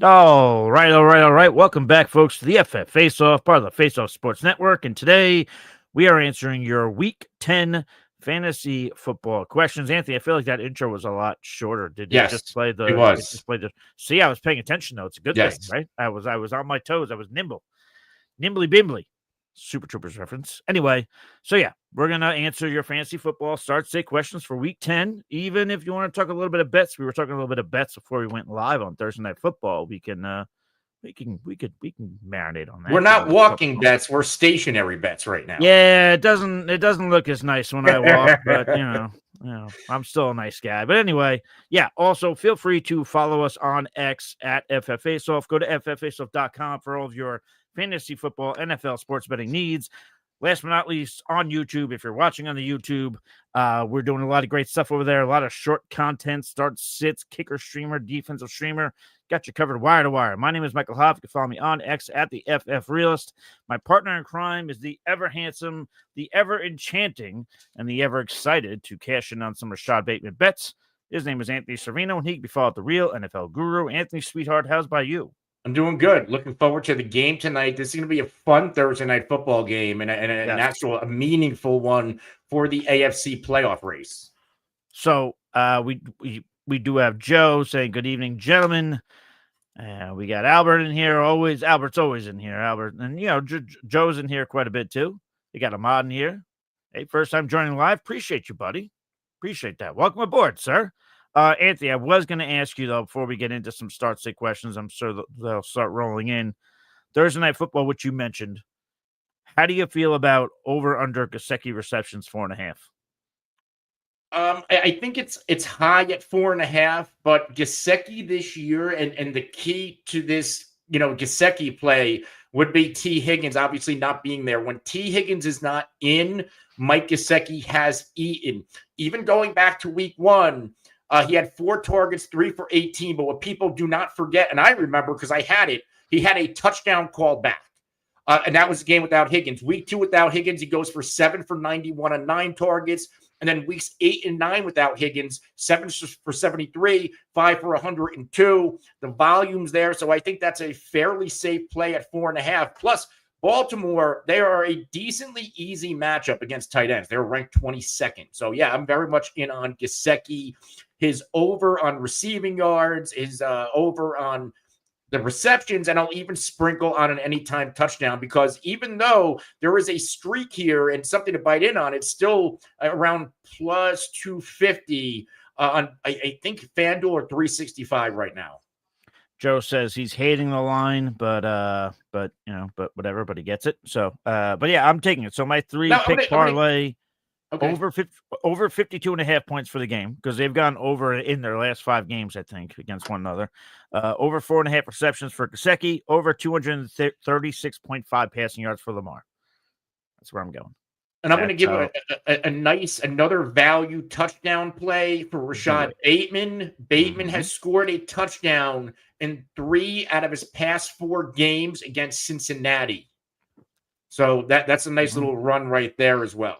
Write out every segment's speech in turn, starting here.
All right. Welcome back, folks, to the FF Face-Off, part of the Face-Off Sports Network. And today we are answering your Week 10 fantasy football questions. Anthony, I feel like that intro was a lot shorter. Did it just Yes, play it was. See, I was paying attention, though. It's a good thing, Yes. right? I was on my toes. I was nimble. Nimbly bimbly. Super Troopers reference. Anyway, so yeah, we're going to answer your fantasy football start sit questions for Week 10. Even if you want to talk a little bit of bets, we were talking a little bit of bets before we went live on Thursday Night Football. We can marinate on that. We're not walking bets. We're stationary bets right now. Yeah, it doesn't look as nice when I walk, but you know, I'm still a nice guy. But anyway, yeah. Also, feel free to follow us on X at FFFaceoff. Go to fffaceoff.com for all of your fantasy football, NFL sports betting needs. Last but not least, on YouTube, if you're watching on the YouTube, we're doing a lot of great stuff over there. A lot of short content, start sits, kicker streamer, defensive streamer. Got you covered wire to wire. My name is Michael Hoff. You can follow me on X at the FF Realist. My partner in crime is the ever handsome, the ever enchanting, and the ever excited to cash in on some Rashad Bateman bets. His name is Anthony Servino, and he can be followed at the Real NFL Guru. Anthony, sweetheart, how's by you? I'm doing good. Looking forward to the game tonight. This is going to be a fun Thursday night football game and a meaningful one for the AFC playoff race. So we do have Joe saying good evening, gentlemen. We got Albert in here. Albert's always in here. Albert, and you know Joe's in here quite a bit too. We got Ahmad in here. Hey, first time joining live. Appreciate you, buddy. Appreciate that. Welcome aboard, sir. Anthony, I was going to ask you, though, before we get into some start sit questions, I'm sure they'll start rolling in. Thursday Night Football, which you mentioned. How do you feel about over-under Gesicki receptions 4.5? I think it's high at 4.5, but Gesicki this year, and the key to this, Gesicki play would be T. Higgins obviously not being there. When T. Higgins is not in, Mike Gesicki has eaten. Even going back to week 1, he had 4 targets, 3 for 18. But what people do not forget, and I remember because I had it, he had a touchdown called back. And that was the game without Higgins. Week 2 without Higgins, he goes for 7 for 91 and 9 targets. And then weeks 8 and 9 without Higgins, 7 for 73, 5 for 102. The volume's there. So I think that's a fairly safe play at 4.5. Plus, Baltimore, they are a decently easy matchup against tight ends. They're ranked 22nd. So, yeah, I'm very much in on Gesicki. His over on receiving yards, his over on the receptions, and I'll even sprinkle on an anytime touchdown because even though there is a streak here and something to bite in on, it's still around plus 250 on, I think, FanDuel or 365 right now. Joe says he's hating the line, but whatever, but he gets it. So, but yeah, I'm taking it. So my three-pick parlay. Okay. Over 52.5 points for the game because they've gone over in their last 5 games, I think, against one another. Over 4.5 receptions for Gesicki, over 236.5 passing yards for Lamar. That's where I'm going. And I'm going to give another value touchdown play for Rashad Bateman. Bateman has scored a touchdown in 3 out of his past 4 games against Cincinnati. So that's a nice little run right there as well.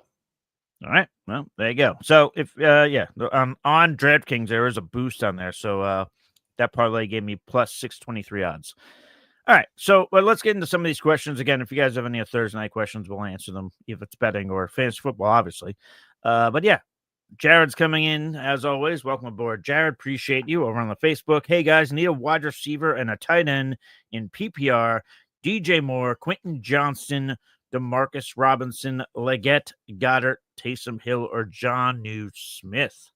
All right. Well, there you go. So if on DraftKings there is a boost on there. So that parlay gave me plus 623 odds. All right. So let's get into some of these questions again. If you guys have any Thursday night questions, we'll answer them if it's betting or fantasy football, obviously. But yeah, Jared's coming in as always. Welcome aboard, Jared. Appreciate you over on the Facebook. Hey guys, need a wide receiver and a tight end in PPR. DJ Moore, Quentin Johnston, Demarcus Robinson, Leggett, Goddard, Taysom Hill, or Jonnu Smith.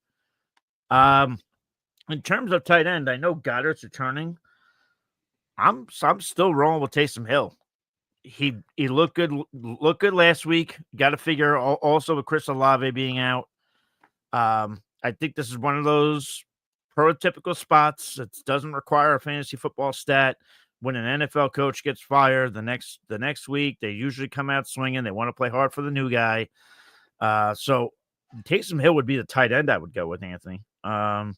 In terms of tight end, I know Goddard's returning. I'm still rolling with Taysom Hill. He looked good last week. Got to figure also with Chris Olave being out. I think this is one of those prototypical spots. It doesn't require a fantasy football stat. When an NFL coach gets fired the next week, they usually come out swinging. They want to play hard for the new guy. So Taysom Hill would be the tight end I would go with, Anthony. In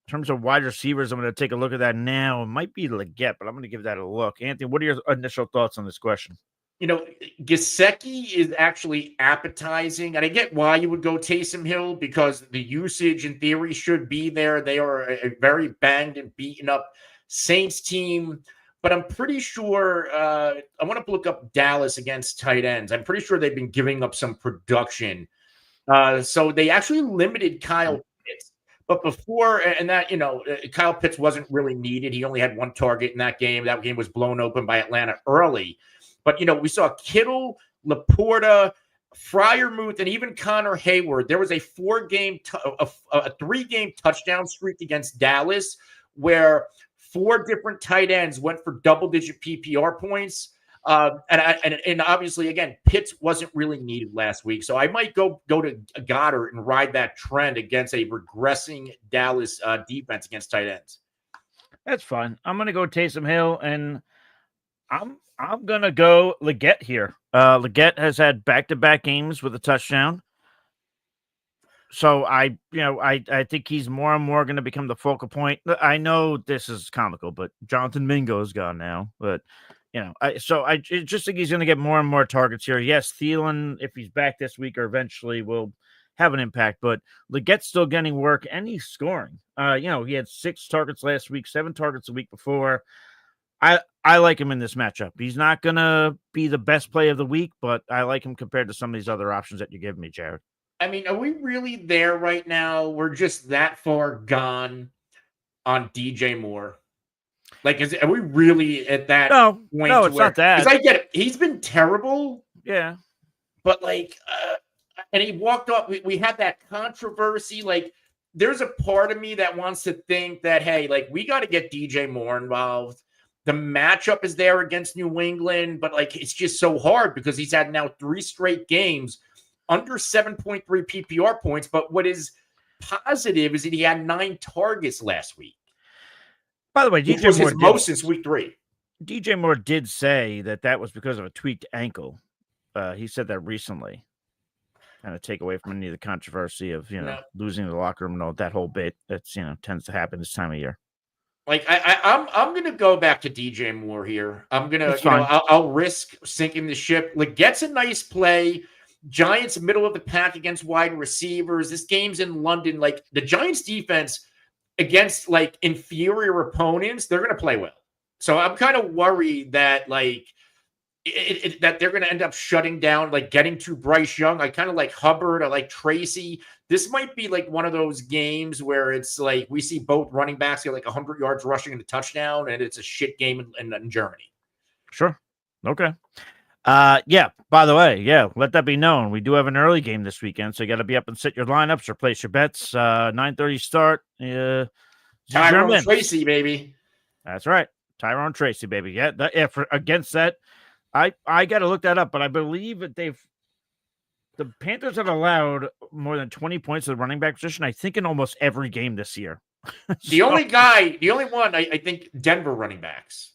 terms of wide receivers, I'm going to take a look at that now. It might be Leggett, but I'm going to give that a look. Anthony, what are your initial thoughts on this question? Gesicki is actually appetizing, and I get why you would go Taysom Hill because the usage in theory should be there. They are a very banged and beaten up Saints team, but I'm pretty sure I want to look up Dallas against tight ends. I'm pretty sure they've been giving up some production. So they actually limited Kyle Pitts. But before, and that, Kyle Pitts wasn't really needed. He only had one target in that game. That game was blown open by Atlanta early. But, we saw Kittle, Laporta, Freiermuth, and even Connor Hayward. There was a 3-game touchdown streak against Dallas where 4 different tight ends went for double-digit PPR points. And obviously, again, Pitts wasn't really needed last week. So I might go to Goddard and ride that trend against a regressing Dallas defense against tight ends. That's fine. I'm going to go Taysom Hill, and I'm going to go Leggett here. Leggett has had back-to-back games with a touchdown. So I think he's more and more going to become the focal point. I know this is comical, but Jonathan Mingo is gone now. But I just think he's going to get more and more targets here. Yes, Thielen, if he's back this week or eventually, will have an impact. But Legett's still getting work and he's scoring. He had 6 targets last week, 7 targets the week before. I like him in this matchup. He's not going to be the best play of the week, but I like him compared to some of these other options that you give me, Jared. I mean, are we really there right now? We're just that far gone on DJ Moore. Like, are we really at that point? No, it's not that. Because I get it. He's been terrible. Yeah. But, and he walked off. We had that controversy. Like, there's a part of me that wants to think that, hey, we got to get DJ Moore involved. The matchup is there against New England, but, it's just so hard because he's had now 3 straight games under 7.3 PPR points. But what is positive is that he had 9 targets last week. By the way, DJ was Moore his most since week 3. DJ Moore did say that was because of a tweaked ankle. He said that recently. Kind of take away from any of the controversy of losing the locker room and all that whole bit. That's tends to happen this time of year. I'm gonna go back to DJ Moore here. I'm gonna I'll risk sinking the ship. Gets a nice play. Giants middle of the pack against wide receivers. This game's in London. The Giants defense against inferior opponents, they're going to play well. So I'm kind of worried that that they're going to end up shutting down, getting to Bryce Young. I kind of like Hubbard. I like Tracy. This might be one of those games where it's we see both running backs get 100 yards rushing and a touchdown, and it's a shit game in Germany. Sure. Okay. Yeah, by the way, let that be known. We do have an early game this weekend, so you got to be up and set your lineups or place your bets. 9:30 start. Tyrone Tracy, baby. That's right. Tyrone Tracy, baby. Yeah, against that, I got to look that up, but I believe that the Panthers have allowed more than 20 points to the running back position, I think, in almost every game this year. The only one, I think, Denver running backs.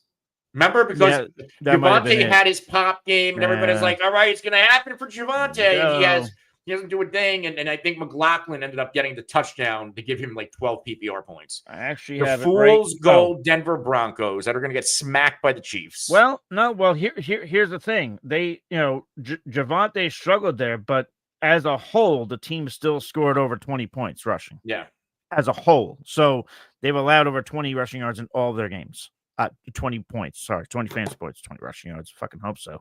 Remember, because Javonte had his pop game, and everybody's like, all right, it's going to happen for Javonte. He doesn't do a thing, and I think McLaughlin ended up getting the touchdown to give him 12 PPR points. I actually the have fools it right. go Denver Broncos that are going to get smacked by the Chiefs. Well, no, here's the thing. They, Javonte struggled there, but as a whole, the team still scored over 20 points rushing. Yeah. As a whole. So they've allowed over 20 rushing yards in all of their games. 20 points. Sorry, 20 fantasy points, 20 rushing yards. Fucking hope so.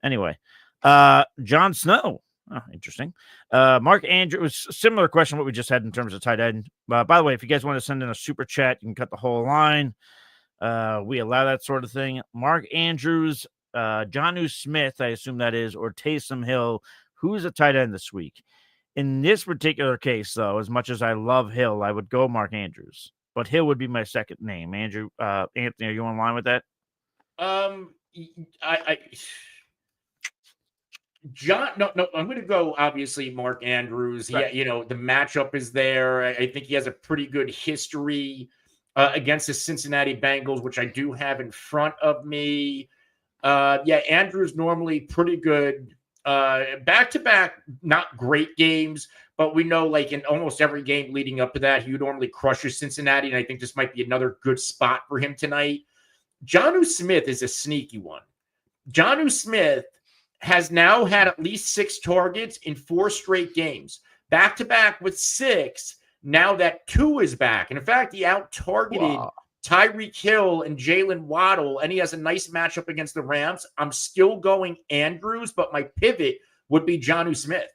Anyway, Jon Snow. Oh, interesting. Mark Andrews, similar question what we just had in terms of tight end. By the way, if you guys want to send in a super chat, you can cut the whole line. We allow that sort of thing. Mark Andrews, Jonnu Smith, I assume that is, or Taysom Hill. Who's a tight end this week? In this particular case, though, as much as I love Hill, I would go Mark Andrews. But Hill would be my second name. Anthony, are you in line with that? No, I'm going to go, obviously, Mark Andrews. Right. Yeah, the matchup is there. I think he has a pretty good history against the Cincinnati Bengals, which I do have in front of me. Andrews normally pretty good. Back-to-back, not great games, but we know in almost every game leading up to that, he normally crushes Cincinnati, and I think this might be another good spot for him tonight. Jonnu Smith is a sneaky one. Jonnu Smith has now had at least 6 targets in 4 straight games. Back-to-back with 6, now that 2 is back. And in fact, he out-targeted Tyreek Hill and Jalen Waddle, and he has a nice matchup against the Rams. I'm still going Andrews, but my pivot would be Jonnu Smith.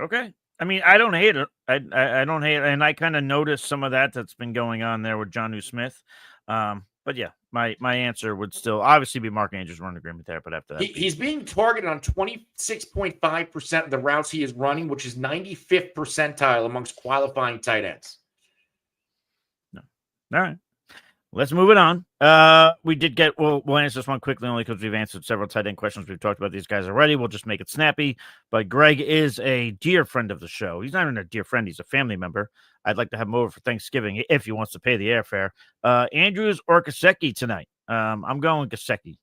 Okay. I mean, I don't hate it. I don't hate it. And I kind of noticed some of that's been going on there with Jonnu Smith. But yeah, my answer would still obviously be Mark Andrews. We're in agreement there. But after that, he's being targeted on 26.5% of the routes he is running, which is 95th percentile amongst qualifying tight ends. No. All right. Let's move it on. We did get, we'll answer this one quickly only because we've answered several tight end questions. We've talked about these guys already. We'll just make it snappy. But Greg is a dear friend of the show. He's not even a dear friend. He's a family member. I'd like to have him over for Thanksgiving if he wants to pay the airfare. Andrews or Gesicki tonight? I'm going Gesicki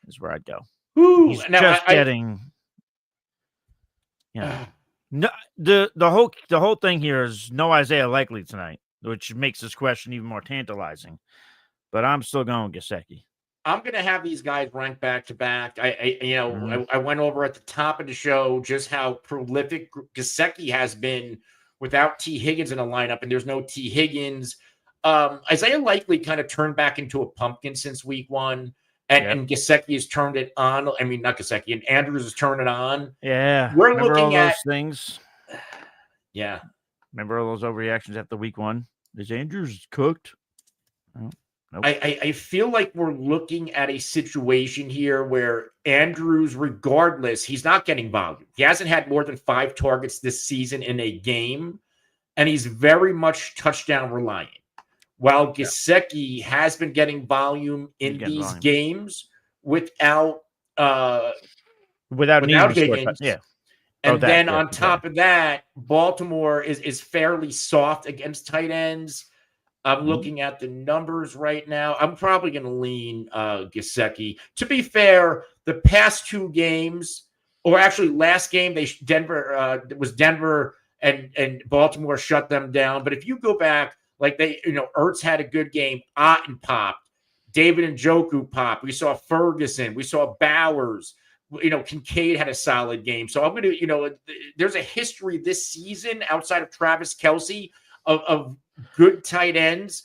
is where I'd go. Ooh, He's just getting, no, the whole thing here is no Isaiah Likely tonight, which makes this question even more tantalizing. But I'm still going Gesicki. I'm going to have these guys ranked back to back. I went over at the top of the show just how prolific Gesicki has been without T. Higgins in the lineup, and there's no T. Higgins. Isaiah Likely kind of turned back into a pumpkin since week one, and Gesicki has turned it on. I mean, not Gesicki, and Andrews has turned it on. Yeah. We're Remember looking all at those things. Yeah. Remember all those overreactions after week one? Is Andrews cooked? Oh, nope. I feel like we're looking at a situation here where Andrews, regardless, he's not getting volume. He hasn't had more than 5 targets this season in a game, and he's very much touchdown reliant. While Gesicki has been getting volume in these games without Higgins. Yeah. And then on top of that, Baltimore is fairly soft against tight ends. I'm looking at the numbers right now. I'm probably going to lean Gesicki. To be fair, the past 2 games, or actually last game, Denver and Baltimore shut them down. But if you go back, like Ertz had a good game. Otten popped. David Njoku popped. We saw Ferguson. We saw Bowers. Kincaid had a solid game. So I'm going to, there's a history this season outside of Travis Kelce of good tight ends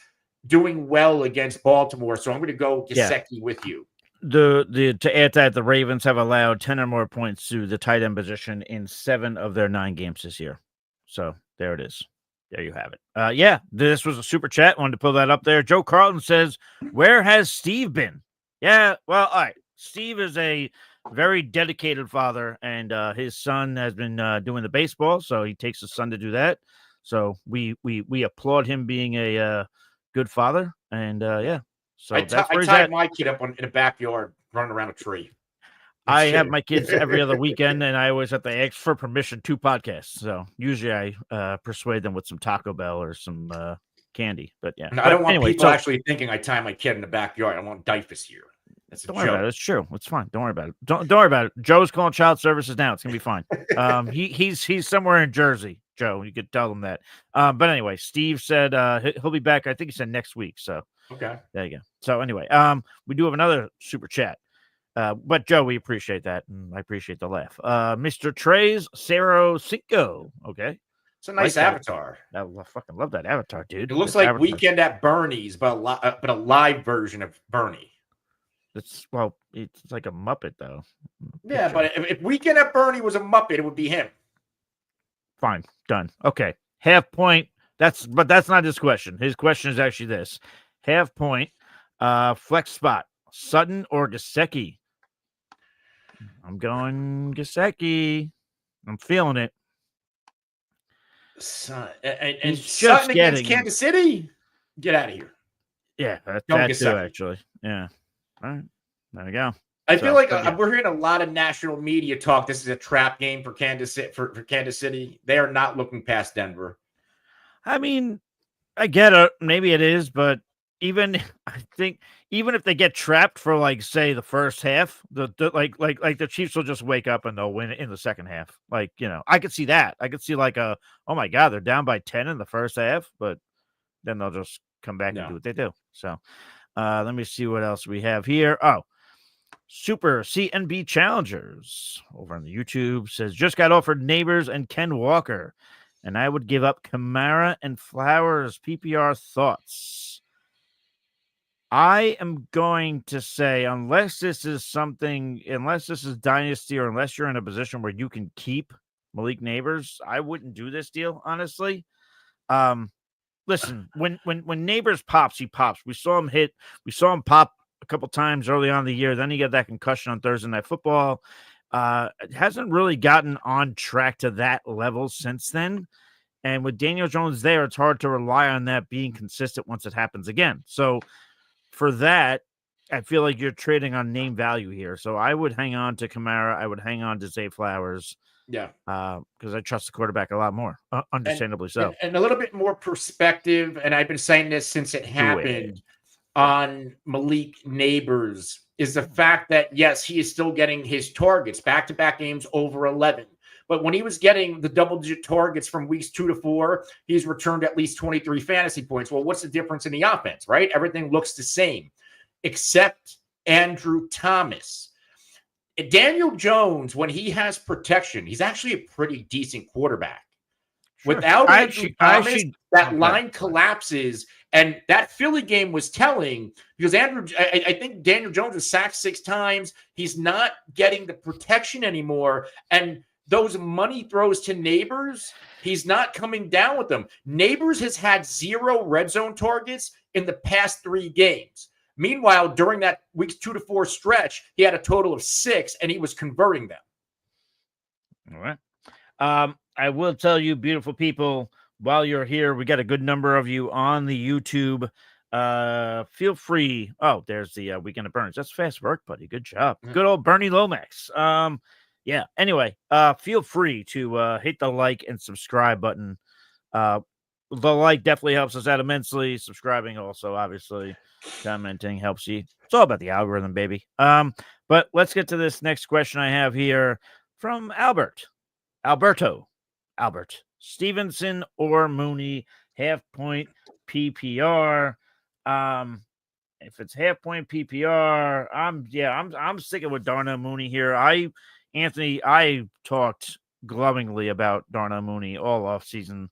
doing well against Baltimore. So I'm going to go Gesicki with you. To add that, the Ravens have allowed 10 or more points to the tight end position in 7 of their 9 games this year. So there it is. There you have it. This was a super chat. Wanted to pull that up there. Joe Carlton says, where has Steve been? Yeah, well, all right. Steve is a very dedicated father, and his son has been doing the baseball, so he takes his son to do that. So we applaud him being a good father, and So I tied my kid up in the backyard running around a tree. I have my kids every other weekend, and I always have to ask for permission to podcast. So usually I persuade them with some Taco Bell or some candy. But yeah, I don't want people actually thinking I tie my kid in the backyard. I want Dyfus here. That's don't worry about it. It's true. It's fine. Don't worry about it. Don't worry about it. Joe's calling child services now. It's gonna be fine. He's somewhere in Jersey. Joe, you could tell him that. But anyway, Steve said he'll be back. I think he said next week. So okay, there you go. So anyway, we do have another super chat. But Joe, we appreciate that, and I appreciate the laugh. Mr. Trey's Cero Cinco. Okay, it's a nice avatar. I fucking love that avatar, dude. It looks like avatar. Weekend at Bernie's, but a live version of Bernie. It's like a Muppet though. Yeah, but if Weekend at Bernie was a Muppet, it would be him. Fine, done. Okay, half point. That's not his question. His question is actually this: half point, flex spot, Sutton or Gesicki. I'm going Gesicki. I'm feeling it. And Sutton against Kansas City? Get out of here. Yeah, that too, actually. Yeah. All right. There we go. I feel like we're hearing a lot of national media talk. This is a trap game for Kansas City. They are not looking past Denver. I mean, I get it. Maybe it is, but I think if they get trapped for say the first half, the Chiefs will just wake up and they'll win in the second half. I could see that. I could see oh my God, they're down by 10 in the first half, but then they'll just come back and do what they do. So let me see what else we have here. Oh, Super CNB Challengers over on the YouTube says just got offered Neighbors and Ken Walker. and I would give up Kamara and Flowers. PPR thoughts. I am going to say, unless this is dynasty, or unless you're in a position where you can keep Malik Neighbors, I wouldn't do this deal, honestly. Listen, when Neighbors pops, he pops. We saw him pop a couple times early on in the year. Then he got that concussion on Thursday Night Football. It hasn't really gotten on track to that level since then. And with Daniel Jones there, it's hard to rely on that being consistent once it happens again. So for that, I feel like you're trading on name value here. So I would hang on to Kamara. I would hang on to Zay Flowers. Yeah. Because I trust the quarterback a lot more, understandably so. And a little bit more perspective, and I've been saying this since it happened on Malik Neighbors, is the fact that, yes, he is still getting his targets, back-to-back games over 11. But when he was getting the double-digit targets from weeks 2 to 4, he's returned at least 23 fantasy points. Well, what's the difference in the offense, right? Everything looks the same, except Andrew Thomas. Daniel Jones, when he has protection, he's actually a pretty decent quarterback. Sure. Without Andrew Thomas, that line collapses. And that Philly game was telling, because I think Daniel Jones was sacked 6 times. He's not getting the protection anymore. And those money throws to Neighbors, he's not coming down with them. Neighbors has had 0 red zone targets in the past 3 games. Meanwhile, during that weeks 2 to 4 stretch, he had a total of 6, and he was converting them. All right. I will tell you, beautiful people, while you're here, we got a good number of you on the YouTube. Feel free. Oh, there's the Weekend of Burns. That's fast work, buddy. Good job. Good old Bernie Lomax. Yeah. Anyway, feel free to hit the like and subscribe button. The like definitely helps us out immensely. Subscribing also, obviously. Commenting helps you. It's all about the algorithm, baby. But let's get to this next question I have here from Alberto. Stevenson or Mooney, half-point PPR. If it's half-point PPR, I'm sticking with Darnell Mooney here. I talked glowingly about Darnell Mooney all offseason,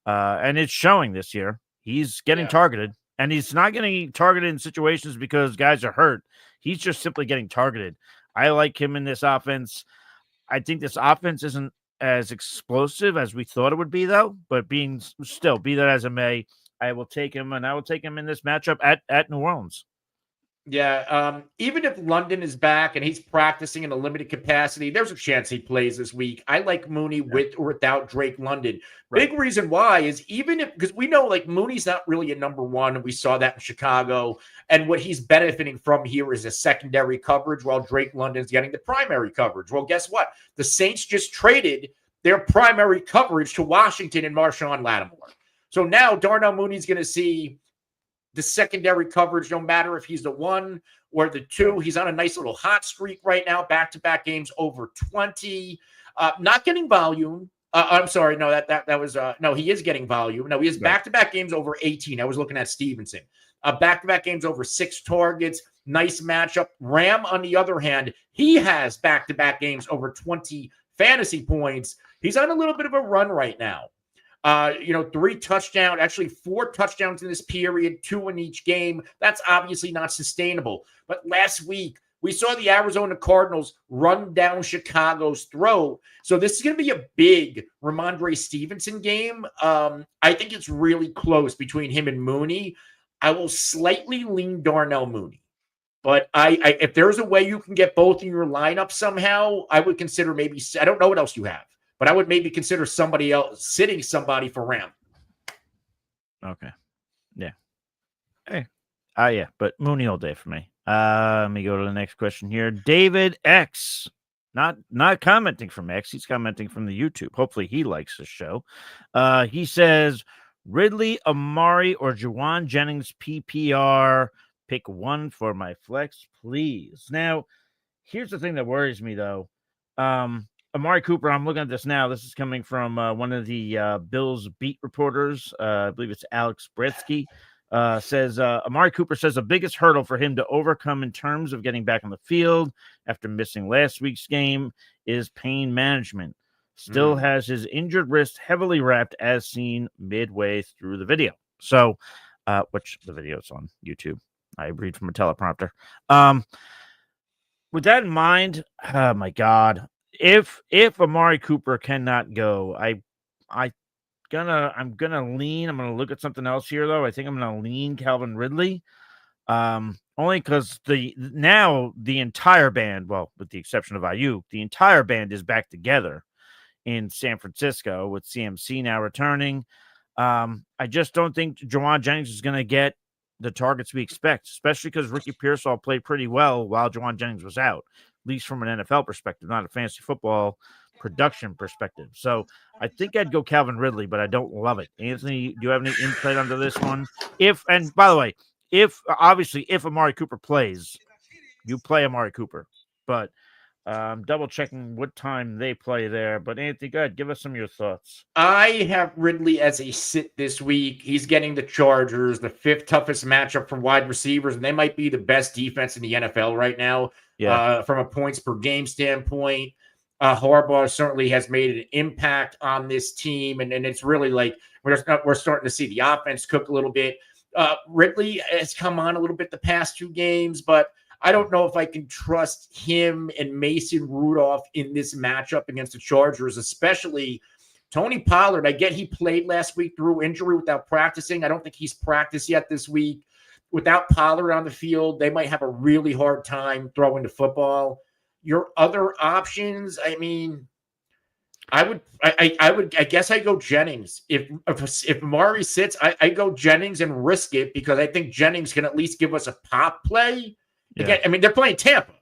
and it's showing this year. He's getting targeted, and he's not getting targeted in situations because guys are hurt. He's just simply getting targeted. I like him in this offense. I think this offense isn't as explosive as we thought it would be, though. But be that as it may, I will take him, and I will take him in this matchup at New Orleans. Yeah, even if London is back and he's practicing in a limited capacity, there's a chance he plays this week. I like Mooney with or without Drake London. Right. Big reason why is because we know like Mooney's not really a number one, and we saw that in Chicago. And what he's benefiting from here is a secondary coverage while Drake London's getting the primary coverage. Well, guess what? The Saints just traded their primary coverage to Washington and Marshawn Lattimore. So now Darnell Mooney's going to see the secondary coverage, no matter if he's the 1 or the 2. He's on a nice little hot streak right now, back-to-back games over 20. Not getting volume. I'm sorry. No, that was no, he is getting volume. No, he has back-to-back games over 18. I was looking at Stevenson. Back-to-back games over 6 targets. Nice matchup. Ram, on the other hand, he has back-to-back games over 20 fantasy points. He's on a little bit of a run right now. 3 touchdowns, actually 4 touchdowns in this period, 2 in each game. That's obviously not sustainable. But last week, we saw the Arizona Cardinals run down Chicago's throat. So this is going to be a big Ramondre Stevenson game. I think it's really close between him and Mooney. I will slightly lean Darnell Mooney. But if there's a way you can get both in your lineup somehow, I would consider maybe – I don't know what else you have. But I would maybe consider somebody else sitting somebody for Ram. Okay. Yeah. Hey. Yeah. But Mooney all day for me. Let me go to the next question here. David X. Not commenting from X. He's commenting from the YouTube. Hopefully he likes the show. He says, Ridley, Amari, or Juwan Jennings PPR. Pick one for my flex, please. Now, here's the thing that worries me, though. Amari Cooper, I'm looking at this now. This is coming from one of the Bills beat reporters. I believe it's Alex Bretsky. Says Amari Cooper says the biggest hurdle for him to overcome in terms of getting back on the field after missing last week's game is pain management. still has his injured wrist heavily wrapped as seen midway through the video. So, which the video's on YouTube. I read from a teleprompter. With that in mind, oh my God, if Amari Cooper cannot go, I'm gonna look at something else here though. I think I'm gonna lean Calvin Ridley. Only because the entire band, well, with the exception of Ayuk, the entire band is back together in San Francisco with CMC now returning. I just don't think Juwan Jennings is going to get the targets we expect, especially because Ricky Pearsall played pretty well while Juwan Jennings was out, at least from an NFL perspective, not a fantasy football production perspective. So I think I'd go Calvin Ridley, but I don't love it. Anthony, do you have any insight onto this one? And by the way, if Amari Cooper plays, you play Amari Cooper, but double checking what time they play there. But Anthony, go ahead, give us some of your thoughts. I have Ridley as a sit this week. He's getting the Chargers, the 5th toughest matchup for wide receivers, and they might be the best defense in the NFL right now. From a points per game standpoint. Harbaugh certainly has made an impact on this team, and it's really like we're starting to see the offense cook a little bit. Ridley has come on a little bit the past 2 games, but I don't know if I can trust him and Mason Rudolph in this matchup against the Chargers, especially Tony Pollard. I get he played last week through injury without practicing. I don't think he's practiced yet this week. Without Pollard on the field, they might have a really hard time throwing the football. Your other options, I mean, I guess I go Jennings. If Amari sits, I go Jennings and risk it because I think Jennings can at least give us a pop play. Yeah. Again, I mean, they're playing Tampa,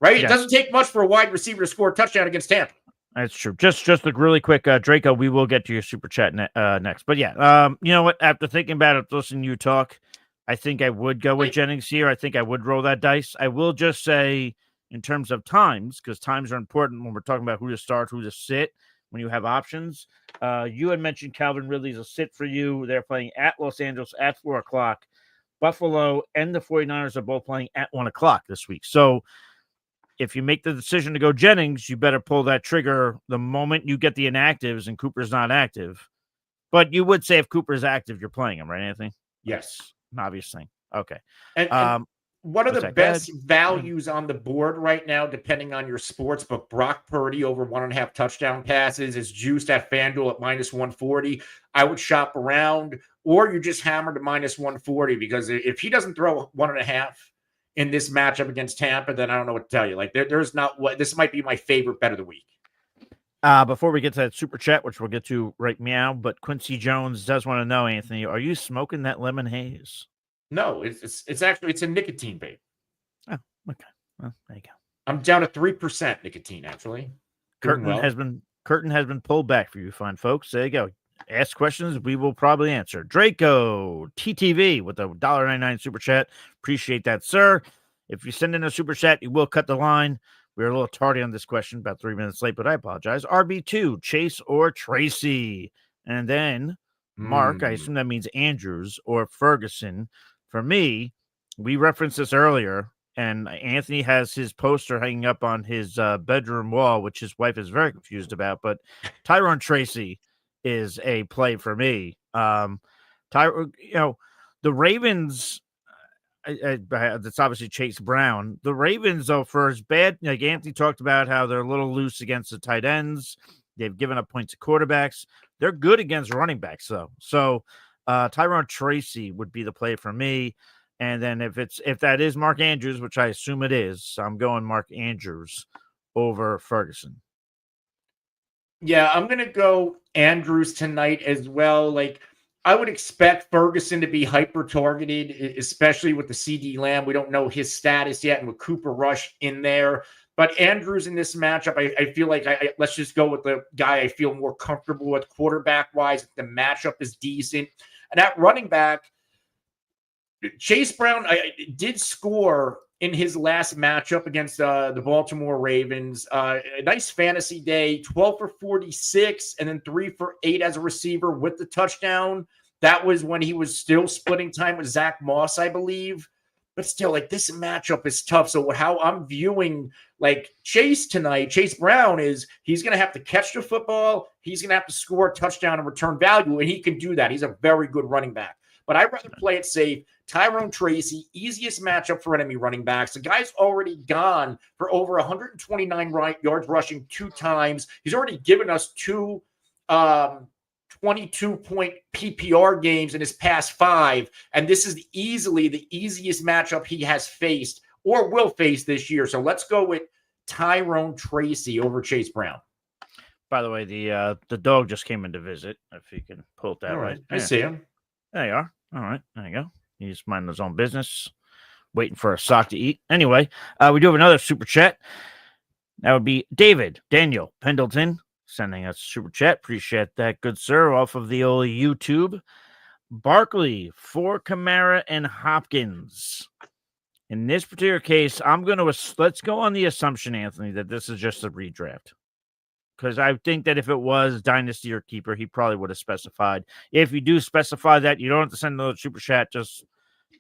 right? Yes. It doesn't take much for a wide receiver to score a touchdown against Tampa. That's true. Just look really quick, Draco. We will get to your super chat next. But yeah, you know what? After thinking about it, listening to you talk, I think I would go with Jennings here. I think I would roll that dice. I will just say, in terms of times, because times are important when we're talking about who to start, who to sit, when you have options. You had mentioned Calvin Ridley's a sit for you. They're playing at Los Angeles at 4 o'clock. Buffalo and the 49ers are both playing at 1 o'clock this week. So if you make the decision to go Jennings, you better pull that trigger the moment you get the inactives and Cooper's not active. But you would say if Cooper's active, you're playing him, right, Anthony? Yes. Obvious thing. Okay. And one of the best values on the board right now, depending on your sports book, Brock Purdy over 1.5 touchdown passes is juiced at FanDuel at -140. I would shop around, or you just hammer to -140 because if he doesn't throw 1.5 in this matchup against Tampa, then I don't know what to tell you. Like there's not what this might be my favorite bet of the week. Before we get to that super chat, which we'll get to right meow, but Quincy Jones does want to know, Anthony, are you smoking that lemon haze? No, it's actually a nicotine vape. Oh, okay. Well, there you go. I'm down to 3% nicotine, actually. Curtain has been pulled back for you fine folks. There you go. Ask questions, we will probably answer. Draco TTV with a $1.99 super chat. Appreciate that, sir. If you send in a super chat, you will cut the line. We were a little tardy on this question, about 3 minutes late, but I apologize. RB2, Chase or Tracy? And then Mark, I assume that means Andrews or Ferguson. For me, we referenced this earlier, and Anthony has his poster hanging up on his bedroom wall, which his wife is very confused about. But Tyrone Tracy is a play for me. The Ravens. That's obviously Chase Brown. The Ravens, though, for as bad, like Anthony talked about, how they're a little loose against the tight ends. They've given up points to quarterbacks. They're good against running backs, though. So Tyrone Tracy would be the play for me. And then if that is Mark Andrews, which I assume it is, I'm going Mark Andrews over Ferguson. Yeah, I'm going to go Andrews tonight as well. Like, I would expect Ferguson to be hyper-targeted, especially with the CD Lamb. We don't know his status yet, and with Cooper Rush in there. But Andrews in this matchup, I feel like let's just go with the guy I feel more comfortable with quarterback-wise. The matchup is decent. And at running back, Chase Brown did score in his last matchup against the Baltimore Ravens. A nice fantasy day, 12 for 46, and then 3 for 8 as a receiver with the touchdown. That was when he was still splitting time with Zach Moss, I believe. but still, like, this matchup is tough. So how I'm viewing like Chase tonight, Chase Brown, is he's going to have to catch the football. He's going to have to score a touchdown and return value, and he can do that. He's a very good running back. But I'd rather play it safe. Tyrone Tracy, easiest matchup for enemy running backs. The guy's already gone for over 129 yards rushing 2 times. He's already given us 2 22-point PPR games in his past 5. And this is easily the easiest matchup he has faced or will face this year. So let's go with Tyrone Tracy over Chase Brown. By the way, the dog just came in to visit. If you can pull it that All way. right. I see him. There you are. All right. There you go. He's minding his own business, waiting for a sock to eat. Anyway, we do have another super chat. That would be Daniel Pendleton, sending us super chat. Appreciate that, good sir, off of the old YouTube. Barkley for Kamara and Hopkins. In this particular case, let's go on the assumption, Anthony, that this is just a redraft. Because I think that if it was Dynasty or Keeper, he probably would have specified. If you do specify that, you don't have to send another super chat. Just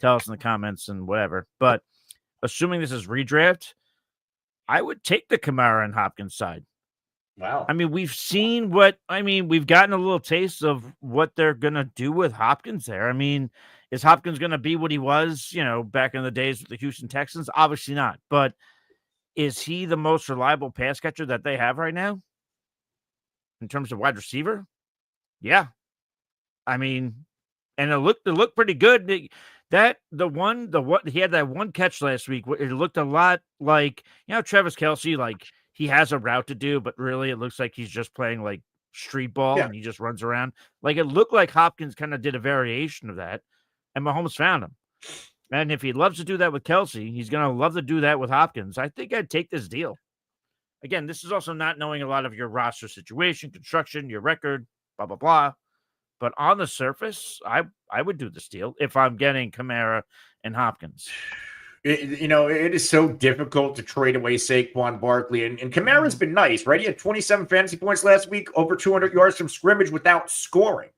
tell us in the comments and whatever. But assuming this is redraft, I would take the Kamara and Hopkins side. Wow. I mean, we've gotten a little taste of what they're going to do with Hopkins there. I mean, is Hopkins going to be what he was, back in the days with the Houston Texans? Obviously not. But is he the most reliable pass catcher that they have right now? In terms of wide receiver? Yeah. I mean, and it looked pretty good. He had that one catch last week. It looked a lot like, Travis Kelce, like he has a route to do, but really it looks like he's just playing like street ball and he just runs around. Like it looked like Hopkins kind of did a variation of that, and Mahomes found him. And if he loves to do that with Kelce, he's going to love to do that with Hopkins. I think I'd take this deal. Again, this is also not knowing a lot of your roster situation, construction, your record, blah, blah, blah. But on the surface, I would do this deal if I'm getting Kamara and Hopkins. It is so difficult to trade away Saquon Barkley. And Kamara's been nice, right? He had 27 fantasy points last week, over 200 yards from scrimmage without scoring.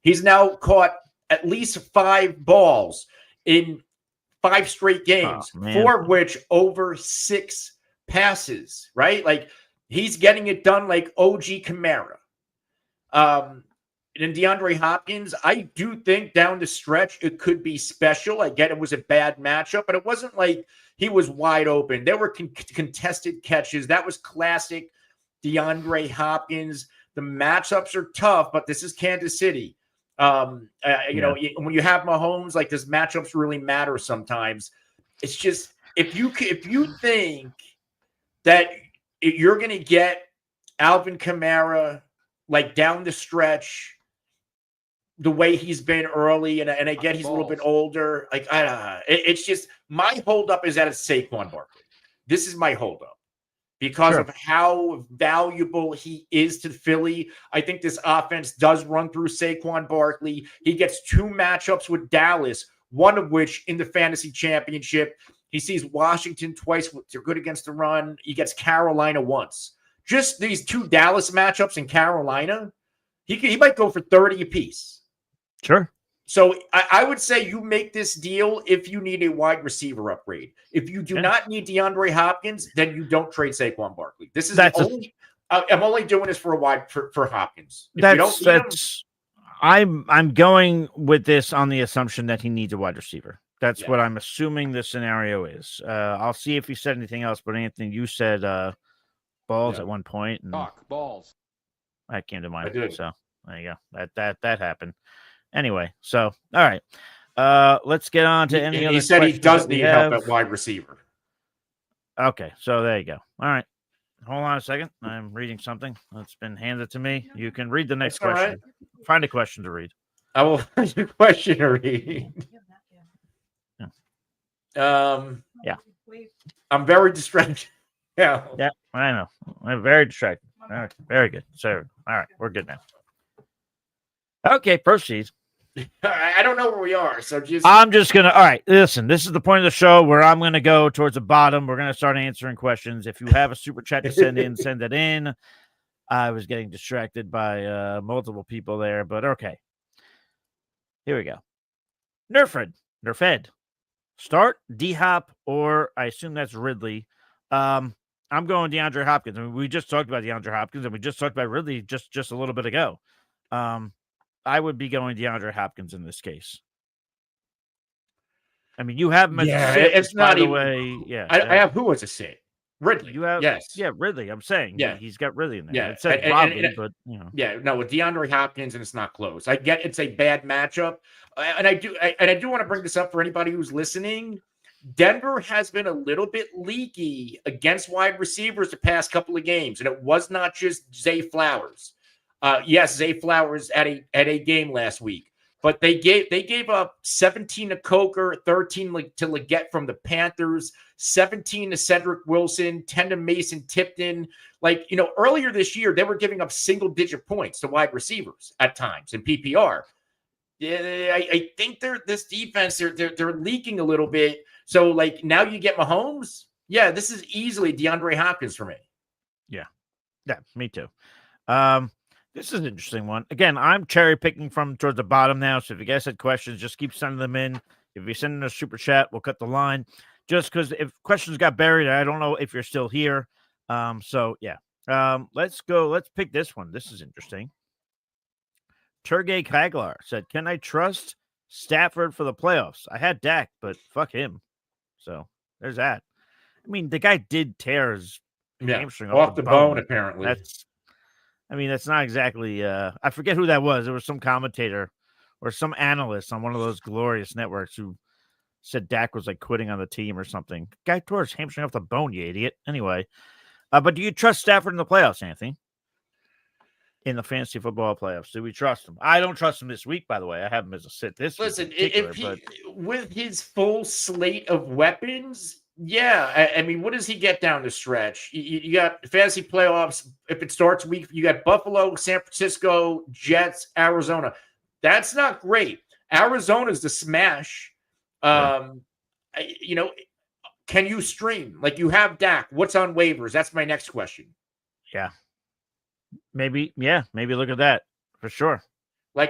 He's now caught at least 5 balls in 5 straight games, 4 of which over 6 passes, right? Like he's getting it done like OG Kamara. And DeAndre Hopkins, I do think down the stretch it could be special. I get it was a bad matchup, but it wasn't like he was wide open. There were contested catches. That was classic DeAndre Hopkins. The matchups are tough, but this is Kansas City. When you have Mahomes, like this matchups really matter sometimes. It's just if you think that you're going to get Alvin Kamara like down the stretch the way he's been early, and I get he's a little bit older. Like it's just my holdup is that it's Saquon Barkley. This is my holdup because of how valuable he is to Philly. I think this offense does run through Saquon Barkley. He gets 2 matchups with Dallas, one of which in the fantasy championship. He sees Washington twice. They're good against the run. He gets Carolina once. Just these 2 Dallas matchups in Carolina, he might go for 30 apiece. Sure. So I would say you make this deal if you need a wide receiver upgrade. If you do not need DeAndre Hopkins, then you don't trade Saquon Barkley. This is I'm only doing this for Hopkins. I'm going with this on the assumption that he needs a wide receiver. That's what I'm assuming the scenario is. I'll see if he said anything else, but Anthony, you said balls at one point. And balls. That came to mind. So there you go. That happened. Anyway, so all right. Let's get on to any other. He said he does need help at wide receiver. Okay, so there you go. All right. Hold on a second. I'm reading something that's been handed to me. You can read the next question. Right. Find a question to read. I will find a question to read. Yeah. I'm very distracted. Yeah, I know. I'm very distracted. All right, very good. So, all right, we're good now. Okay, proceed. I don't know where we are, so I'm just gonna. All right, listen. This is the point of the show where I'm gonna go towards the bottom. We're gonna start answering questions. If you have a super chat to send in, send it in. I was getting distracted by multiple people there, but okay. Here we go. Nerfed. Start D-Hop, or I assume that's Ridley. I'm going DeAndre Hopkins. I mean, we just talked about DeAndre Hopkins, and we just talked about Ridley just a little bit ago. I would be going DeAndre Hopkins in this case. I mean, you have him as a sit, it's by not the even. way. Yeah, I have who as a sit? Ridley. you have Yes. Ridley. I'm saying Yeah. he's got Ridley in there. Yeah. It says Robbie, but Yeah, no, with DeAndre Hopkins, and it's not close. I get it's a bad matchup, and I do want to bring this up for anybody who's listening. Denver has been a little bit leaky against wide receivers the past couple of games, and it was not just Zay Flowers. Yes, Zay Flowers had a game last week, but they gave up 17 to Coker, 13 to Leggett from the Panthers, 17 to Cedric Wilson, 10 to Mason Tipton. Like, earlier this year, they were giving up single-digit points to wide receivers at times in PPR. I think this defense, they're leaking a little bit. So, like, now you get Mahomes. Yeah, this is easily DeAndre Hopkins for me. Yeah, me too. This is an interesting one. Again, I'm cherry picking from towards the bottom now. So if you guys had questions, just keep sending them in. If you send in a super chat, we'll cut the line. Just because if questions got buried, I don't know if you're still here. So yeah. Let's go. Let's pick this one. This is interesting. Turgay Kaglar said, "Can I trust Stafford for the playoffs? I had Dak, but fuck him." So there's that. I mean, the guy did tear his hamstring off the bone apparently. That's not exactly. I forget who that was. It was some commentator or some analyst on one of those glorious networks who said Dak was like quitting on the team or something. Guy tore his hamstring off the bone, you idiot. Anyway, but do you trust Stafford in the playoffs, Anthony? In the fantasy football playoffs, do we trust him? I don't trust him this week, by the way. I have him as a sit this Listen, week. With his full slate of weapons, yeah. I mean, what does he get down the stretch? You got fantasy playoffs. If it starts week, you got Buffalo, San Francisco, Jets, Arizona. That's not great. Arizona's the smash. Can you stream? Like, you have Dak. What's on waivers? That's my next question. Yeah. Maybe look at that for sure.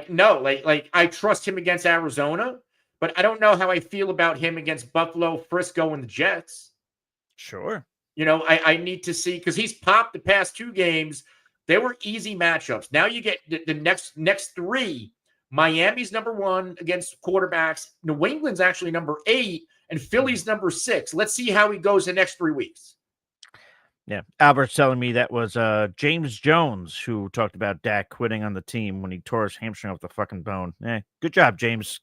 No, I trust him against Arizona, but I don't know how I feel about him against Buffalo, Frisco, and the Jets. Sure. I need to see, because he's popped the past two games. They were easy matchups. Now you get the next three. Miami's number 1 against quarterbacks. New England's actually number 8, and Philly's number 6. Let's see how he goes the next 3 weeks. Yeah, Albert's telling me that was James Jones who talked about Dak quitting on the team when he tore his hamstring off the fucking bone. Good job, James.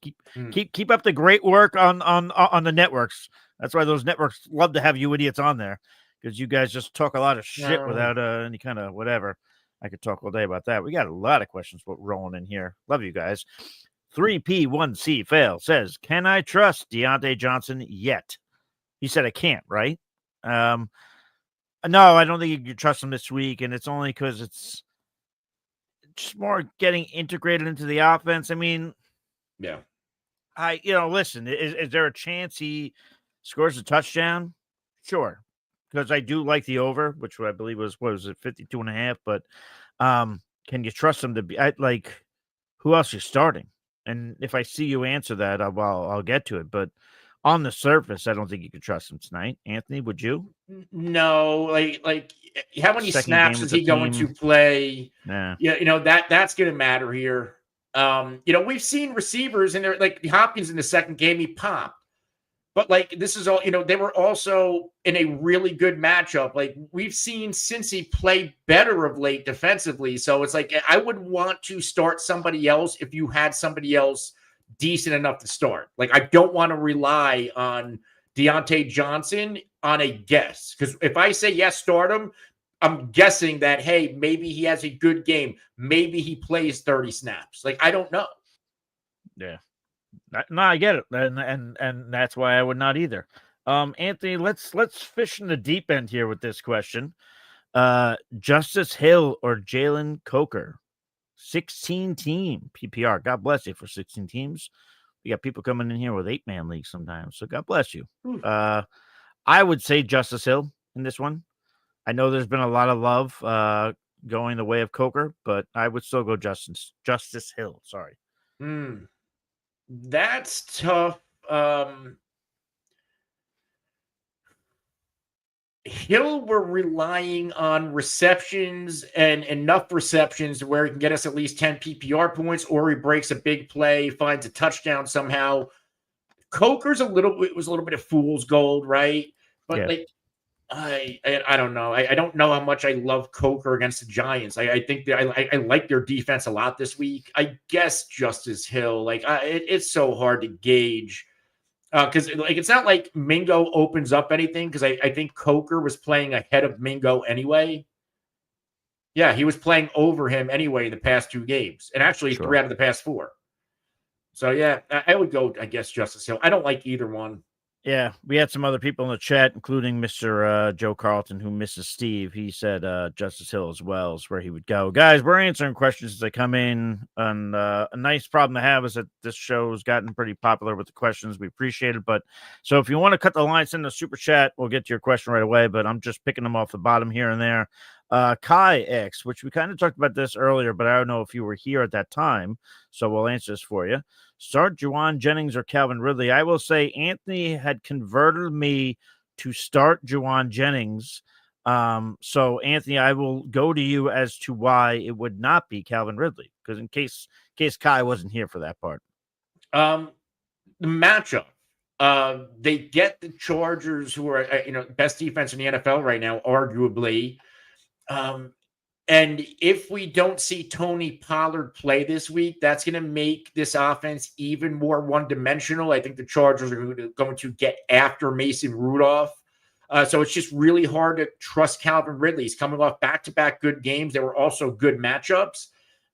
Keep up the great work on the networks. That's why those networks love to have you idiots on there, because you guys just talk a lot of shit without any kind of whatever. I could talk all day about that. We got a lot of questions rolling in here. Love you guys. 3P1C Fail says, "Can I trust Deontay Johnson yet?" He said I can't, right? No, I don't think you can trust him this week, and it's only because it's just more getting integrated into the offense. I mean, yeah. Listen, is there a chance he scores a touchdown? Sure, because I do like the over, which I believe was 52.5. But can you trust him to be who else you're starting? And if I see you answer that, I'll get to it. But on the surface, I don't think you could trust him tonight. Anthony, would you? No, how many snaps is he going to play? Yeah, that's going to matter here. We've seen receivers, and they're like Hopkins in the second game, he popped. But this is all, they were also in a really good matchup. We've seen Cincy play better of late defensively. So it's I would want to start somebody else if you had somebody else decent enough to start. I don't want to rely on Deontay Johnson on a guess. Because if I say yes, start him, I'm guessing that, hey, maybe he has a good game. Maybe he plays 30 snaps. I don't know. Yeah. No, I get it. And that's why I would not either. Anthony, let's fish in the deep end here with this question. Justice Hill or Jalen Coker? 16 team PPR. God bless you for 16 teams. We got people coming in here with 8-man leagues sometimes. So God bless you. I would say Justice Hill in this one. I know there's been a lot of love going the way of Coker, but I would still go Justice Hill. Sorry. That's tough. Hill, we're relying on receptions and enough receptions to where he can get us at least 10 PPR points, or he breaks a big play, finds a touchdown somehow. Coker's was a little bit of fool's gold, right? But Yeah, like I don't know. I don't know how much I love Coker against the Giants. I think that I like their defense a lot this week. I guess Justice Hill. Like it's so hard to gauge because like it's not like Mingo opens up anything because I think Coker was playing ahead of Mingo anyway. Yeah, he was playing over him anyway the past 2 games, and actually sure. 3 out of the past 4. So yeah, I would go. I guess Justice Hill. I don't like either one. Yeah, we had some other people in the chat, including Mr. Joe Carlton, who misses Steve. He said Justice Hill as well is where he would go. Guys, we're answering questions as they come in. And a nice problem to have is that this show has gotten pretty popular with the questions. We appreciate it. But so if you want to cut the line, send a super chat. We'll get to your question right away. But I'm just picking them off the bottom here and there. Kai X, which we kind of talked about this earlier, but I don't know if you were here at that time. So we'll answer this for you. Start Juwan Jennings or Calvin Ridley. I will say Anthony had converted me to start Juwan Jennings. So Anthony, I will go to you as to why it would not be Calvin Ridley, because in case Kai wasn't here for that part. The matchup. They get the Chargers, who are best defense in the NFL right now, arguably. And if we don't see Tony Pollard play this week, that's going to make this offense even more one-dimensional. I think the Chargers are going to get after Mason Rudolph. So it's just really hard to trust Calvin Ridley. He's coming off back-to-back good games. They were also good matchups.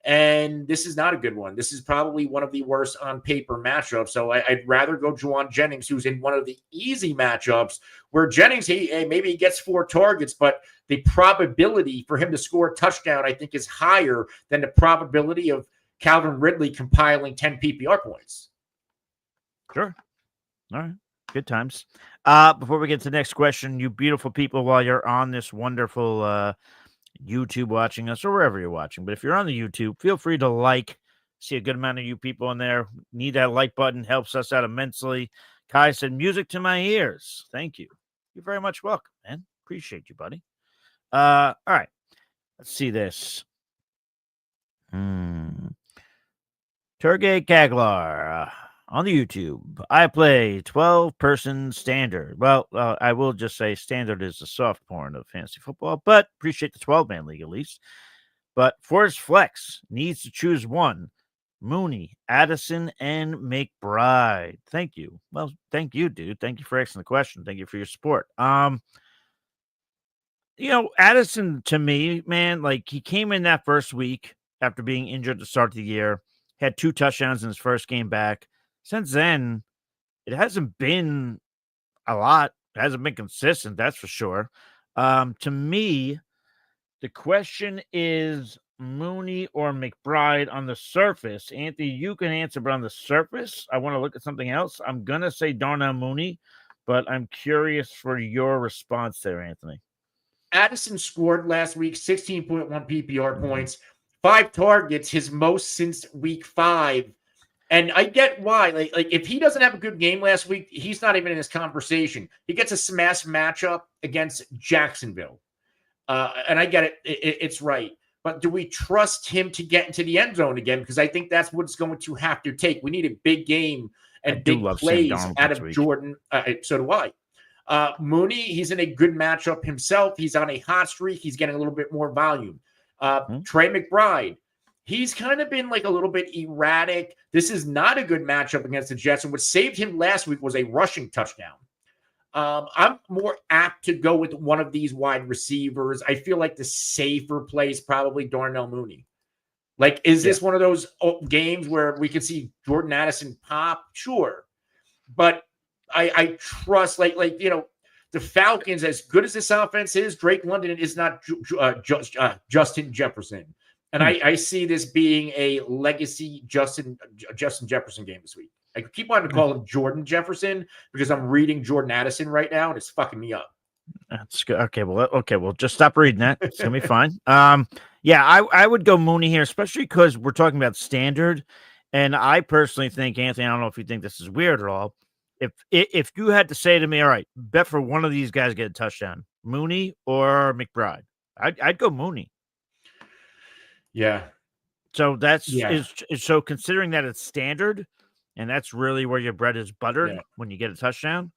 And this is not a good one. This is probably one of the worst on paper matchups. So I'd rather go Juwan Jennings, who's in one of the easy matchups where Jennings, maybe he gets 4 targets, but the probability for him to score a touchdown, I think, is higher than the probability of Calvin Ridley compiling 10 PPR points. Sure. All right. Good times. Before we get to the next question, you beautiful people, while you're on this wonderful YouTube watching us or wherever you're watching, but if you're on the YouTube, feel free to like. See a good amount of you people in there. Need that like button, helps us out immensely. Kai said, music to my ears. Thank you. You're very much welcome, man. Appreciate you, buddy. All right. Let's see this. Turgay Kaglar on the YouTube. I play 12-person standard. Well, I will just say standard is the soft porn of fantasy football, but appreciate the 12-man league at least. But for his flex, needs to choose one. Mooney, Addison, and McBride. Thank you. Well, thank you, dude. Thank you for asking the question. Thank you for your support. Addison, to me, man, like he came in that first week after being injured to start the year, had 2 touchdowns in his first game back. Since then, it hasn't been a lot. It hasn't been consistent, that's for sure. To me, the question is Mooney or McBride on the surface. Anthony, you can answer, but on the surface, I want to look at something else. I'm going to say Darnell Mooney, but I'm curious for your response there, Anthony. Addison scored last week 16.1 PPR points, 5 targets, his most since week 5. And I get why. Like if he doesn't have a good game last week, he's not even in this conversation. He gets a smash matchup against Jacksonville. And I get it. It's right. But do we trust him to get into the end zone again? Because I think that's what it's going to have to take. We need a big game and big plays out of Jordan. So do I. Mooney, he's in a good matchup himself. He's on a hot streak. He's getting a little bit more volume. Trey McBride, he's kind of been like a little bit erratic. This is not a good matchup against the Jets. And what saved him last week was a rushing touchdown. I'm more apt to go with one of these wide receivers. I feel like the safer play is probably Darnell Mooney. Like, is this one of those games where we can see Jordan Addison pop? Sure. But I trust, the Falcons, as good as this offense is, Drake London is not Justin Jefferson. And I see this being a legacy Justin Jefferson game this week. I keep wanting to call him Jordan Jefferson because I'm reading Jordan Addison right now, and it's fucking me up. That's good. Okay, well, just stop reading that. It's gonna be fine. I would go Mooney here, especially because we're talking about standard. And I personally think, Anthony, I don't know if you think this is weird at all. If you had to say to me, all right, bet for one of these guys get a touchdown, Mooney or McBride. I'd go Mooney. Yeah. So so considering that it's standard, and that's really where your bread is buttered when you get a touchdown.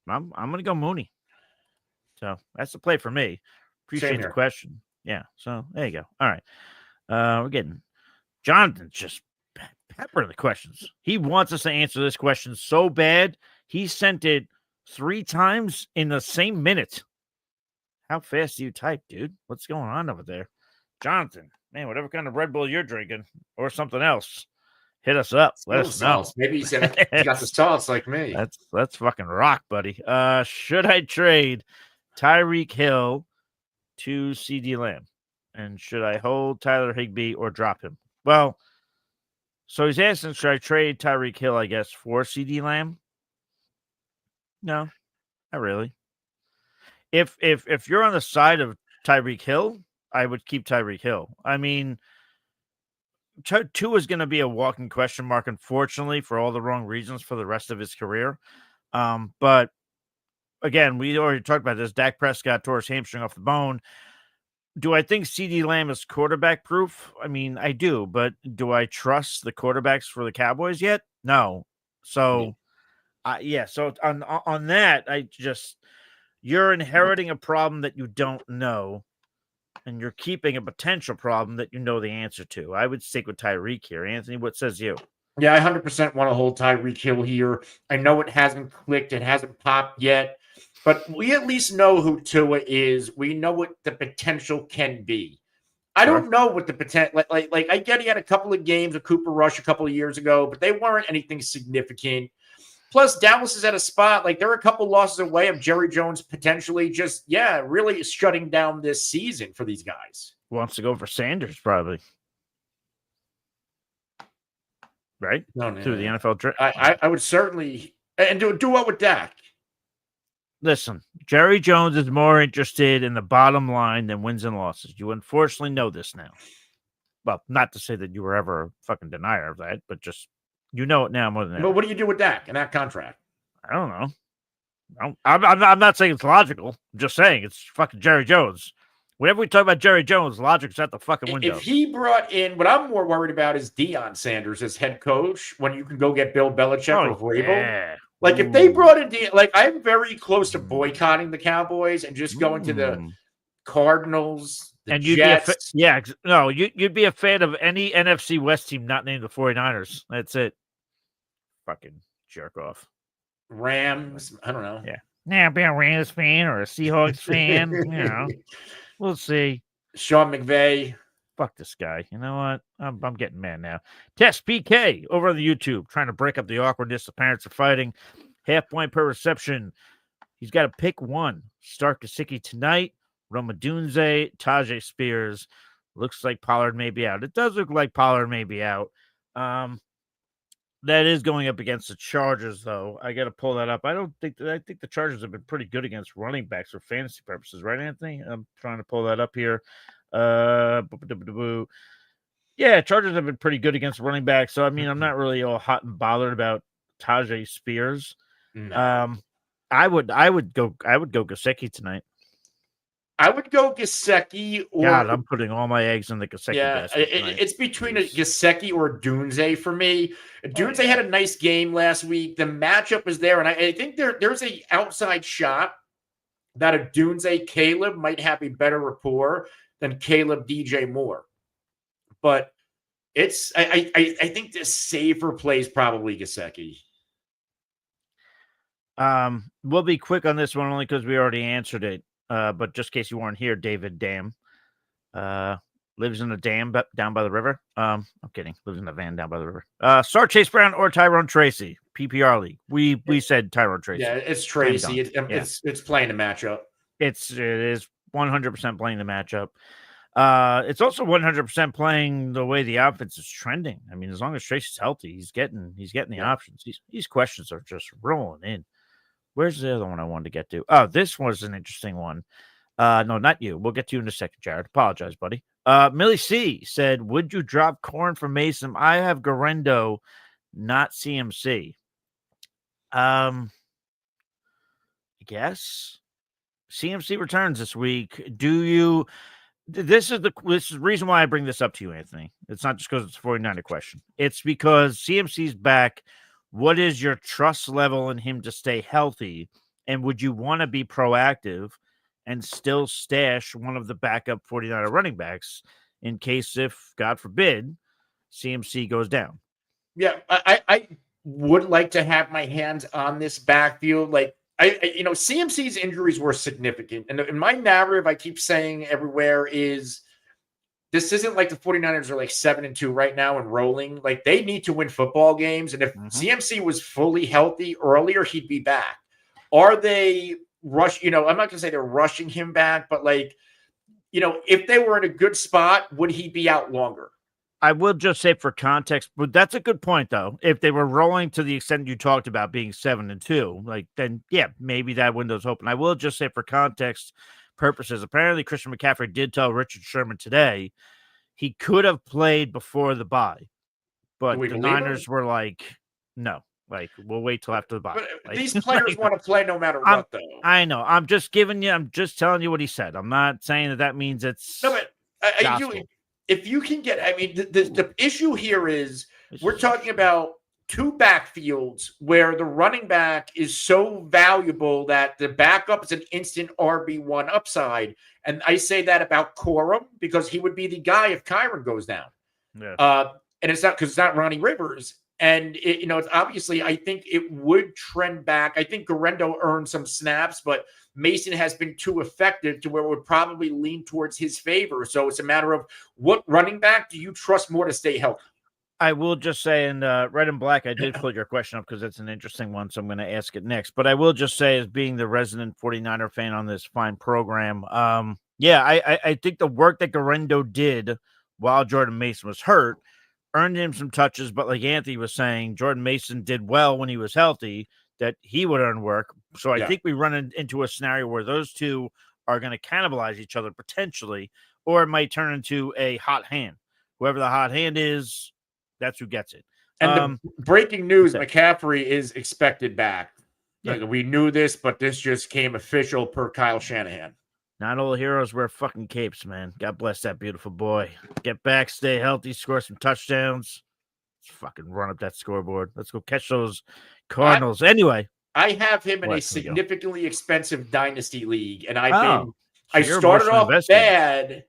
I'm gonna go Mooney. So that's the play for me. Appreciate the question. Yeah. So there you go. All right. We're getting Jonathan just peppering the questions. He wants us to answer this question so bad. He sent it 3 times in the same minute. How fast do you type, dude? What's going on over there? Jonathan, man, whatever kind of Red Bull you're drinking or something else, hit us up. Let us know. Maybe he's got the sauce like me. That's fucking rock, buddy. Should I trade Tyreek Hill to CeeDee Lamb? And should I hold Tyler Higbee or drop him? Well, so he's asking, should I trade Tyreek Hill, I guess, for CeeDee Lamb? No, not really. If you're on the side of Tyreek Hill, I would keep Tyreek Hill. I mean, Tua is going to be a walking question mark, unfortunately, for all the wrong reasons for the rest of his career. But again, we already talked about this. Dak Prescott tore his hamstring off the bone. Do I think CeeDee Lamb is quarterback proof? I mean, I do, but do I trust the quarterbacks for the Cowboys yet? No. So, So on that, you're inheriting a problem that you don't know, and you're keeping a potential problem that you know the answer to. I would stick with Tyreek here. Anthony, what says you? Yeah, I 100% want to hold Tyreek Hill here. I know it hasn't clicked. It hasn't popped yet. But we at least know who Tua is. We know what the potential can be. I don't know what the potential like. I get he had a couple of games with Cooper Rush a couple of years ago, but they weren't anything significant. Plus, Dallas is at a spot like they're a couple losses away of Jerry Jones potentially just really shutting down this season for these guys. Wants to go for Sanders probably, right? Through the NFL draft. I would certainly and do what with Dak. Listen, Jerry Jones is more interested in the bottom line than wins and losses. You unfortunately know this now. Well, not to say that you were ever a fucking denier of that, but just you know it now more than ever. But what do you do with Dak in that contract? I don't know. I'm not saying it's logical. I'm just saying it's fucking Jerry Jones. Whenever we talk about Jerry Jones, logic's at the fucking window. If he brought in, what I'm more worried about is Deion Sanders as head coach when you can go get Bill Belichick or Vrabel. Yeah. Like, if they brought in Deion, I'm very close to boycotting the Cowboys and just going to the Cardinals, the Jets. You'd be a fan of any NFC West team not named the 49ers. That's it. Fucking jerk off. Rams. I don't know. Yeah. Now, be a Rams fan or a Seahawks fan. We'll see. Sean McVay. Fuck this guy. You know what? I'm getting mad now. Test PK over on the YouTube, trying to break up the awkwardness the parents are fighting. 0.5 point per reception. He's got to pick one. Start Gesicki tonight. Roma Dunze, Tajay Spears. Looks like Pollard may be out. It does look like Pollard may be out. That is going up against the Chargers, though. I got to pull that up. I think the Chargers have been pretty good against running backs for fantasy purposes, right, Anthony? I'm trying to pull that up here. Yeah, Chargers have been pretty good against running backs. So I mean, I'm not really all hot and bothered about Tajay Spears. No. I would go Gesicki tonight. I would go Gesicki or God, I'm putting all my eggs in the Gesicki basket. It's between a Gesicki or Dunze for me. Dunze had a nice game last week. The matchup is there, and I think there's a outside shot that a Dunze Caleb might have a better rapport than Caleb DJ Moore. But it's I think the safer play is probably Gesicki. We'll be quick on this one only because we already answered it. But just in case you weren't here, David Dam lives in a dam down by the river. I'm kidding. Lives in a van down by the river. Start Chase Brown or Tyrone Tracy, PPR league. We said Tyrone Tracy. Yeah, it's Tracy. It's playing the matchup. It is 100% playing the matchup. It's also 100% playing the way the offense is trending. I mean, as long as Tracy's healthy, he's getting the options. These questions are just rolling in. Where's the other one I wanted to get to? Oh, this was an interesting one. No, not you. We'll get to you in a second, Jared. Apologize, buddy. Millie C said, would you drop Corn for Mason? I have Garendo, not CMC. I guess CMC returns this week. Do you? This is the reason why I bring this up to you, Anthony. It's not just because it's a 49er question. It's because CMC's back. What is your trust level in him to stay healthy? And would you want to be proactive and still stash one of the backup 49er running backs in case, if God forbid, CMC goes down? Yeah, I would like to have my hands on this backfield. Like, CMC's injuries were significant. And in my narrative, I keep saying everywhere is this isn't like the 49ers are like 7-2 right now and rolling. Like, they need to win football games. And if CMC was fully healthy earlier, he'd be back. Are they I'm not going to say they're rushing him back, but like, if they were in a good spot, would he be out longer? I will just say for context, but that's a good point, though. If they were rolling to the extent you talked about being 7-2, like then, yeah, maybe that window's open. I will just say for context purposes, apparently Christian McCaffrey did tell Richard Sherman today he could have played before the bye, but the Niners were like, no, like we'll wait till after the bye. But like, these players want to play no matter what, though. I know. I'm just telling you what he said. I'm not saying that means it's no, but if you can get, I mean, the issue here is we're talking about two backfields where the running back is so valuable that the backup is an instant RB1 upside. And I say that about Corum because he would be the guy if Kyron goes down. Yeah. And it's not because it's not Ronnie Rivers. And, it's obviously, I think it would trend back. I think Garendo earned some snaps, but Mason has been too effective to where it would probably lean towards his favor. So it's a matter of what running back do you trust more to stay healthy? I will just say in Red and Black, I did put your question up because it's an interesting one, so I'm going to ask it next. But I will just say, as being the resident 49er fan on this fine program, I think the work that Garendo did while Jordan Mason was hurt earned him some touches, but like Anthony was saying, Jordan Mason did well when he was healthy, that he would earn work. So I think we run into a scenario where those two are going to cannibalize each other potentially, or it might turn into a hot hand. Whoever the hot hand is, that's who gets it. And the breaking news, McCaffrey is expected back. Like, we knew this, but this just came official per Kyle Shanahan. Not all heroes wear fucking capes, man. God bless that beautiful boy. Get back, stay healthy, score some touchdowns. Let's fucking run up that scoreboard. Let's go catch those Cardinals. Anyway. I have him in a significantly expensive dynasty league, and I started off bad,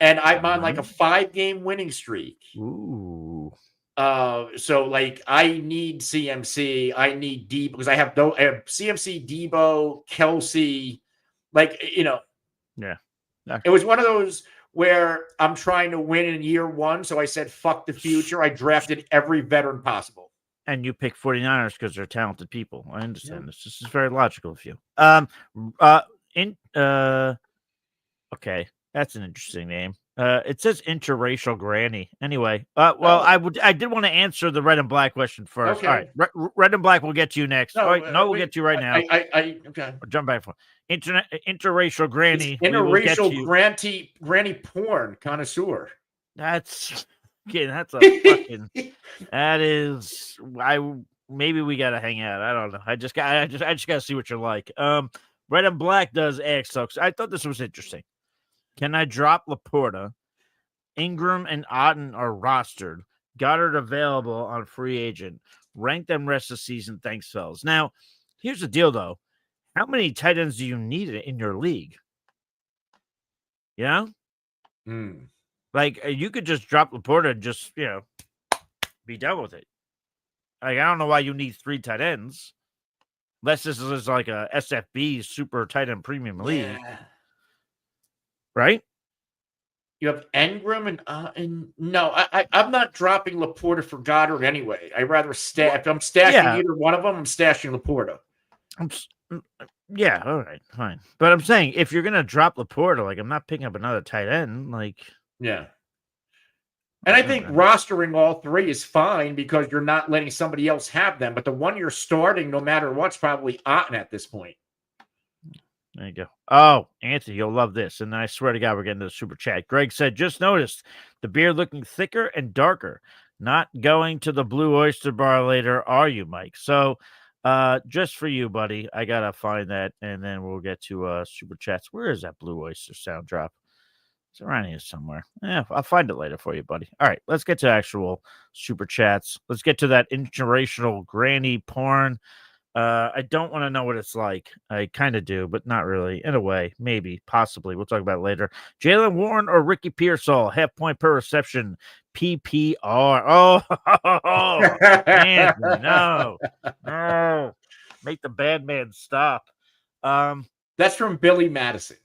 and I'm on like a 5-game winning streak. Ooh. So like I need CMC, I need Debo because I have CMC, Debo, Kelsey, like Yeah. It was one of those where I'm trying to win in year one. So I said, fuck the future. I drafted every veteran possible. And you pick 49ers because they're talented people. I understand this. This is very logical of you. Okay. That's an interesting name. It says interracial granny. Anyway, I did want to answer the Red and Black question first. Okay. All right, Red and Black, we'll get to you next. We'll get to you right now. Okay. I'll jump back for interracial granny. Interracial granny porn connoisseur. That's a fucking. That is. Maybe we gotta hang out. I don't know. I just gotta see what you're like. Red and Black does ask, so I thought this was interesting. Can I drop Laporta? Ingram and Otten are rostered. Goddard available on free agent. Rank them rest of the season. Thanks, fellas. Now, here's the deal, though. How many tight ends do you need in your league? You know? Like, you could just drop Laporta and just, be done with it. Like, I don't know why you need 3 tight ends. Unless this is like a SFB super tight end premium league. Yeah. Right? You have Ingram and no, I'm not dropping Laporta for Goddard anyway. I'd rather if I'm stashing either one of them, I'm stashing Laporta. Yeah, all right, fine. But I'm saying if you're gonna drop Laporta, like I'm not picking up another tight end, like yeah. And I think rostering all 3 is fine because you're not letting somebody else have them. But the one you're starting, no matter what's probably Otten at this point. There you go. Oh, Anthony, you'll love this. And I swear to God, we're getting to the super chat. Greg said, just noticed the beard looking thicker and darker. Not going to the Blue Oyster Bar later, are you, Mike? So Just for you, buddy. I gotta find that, and then we'll get to super chats. Where is that Blue Oyster sound drop? It's around here somewhere. Yeah, I'll find it later for you, buddy. All right, let's get to actual super chats. Let's get to that intergenerational granny porn. I don't want to know what it's like. I kind of do, but not really. In a way, maybe, possibly. We'll talk about it later. Jalen Warren or Ricky Pearsall, half point per reception, PPR. Oh, Anthony, no, make the bad man stop. That's from Billy Madison.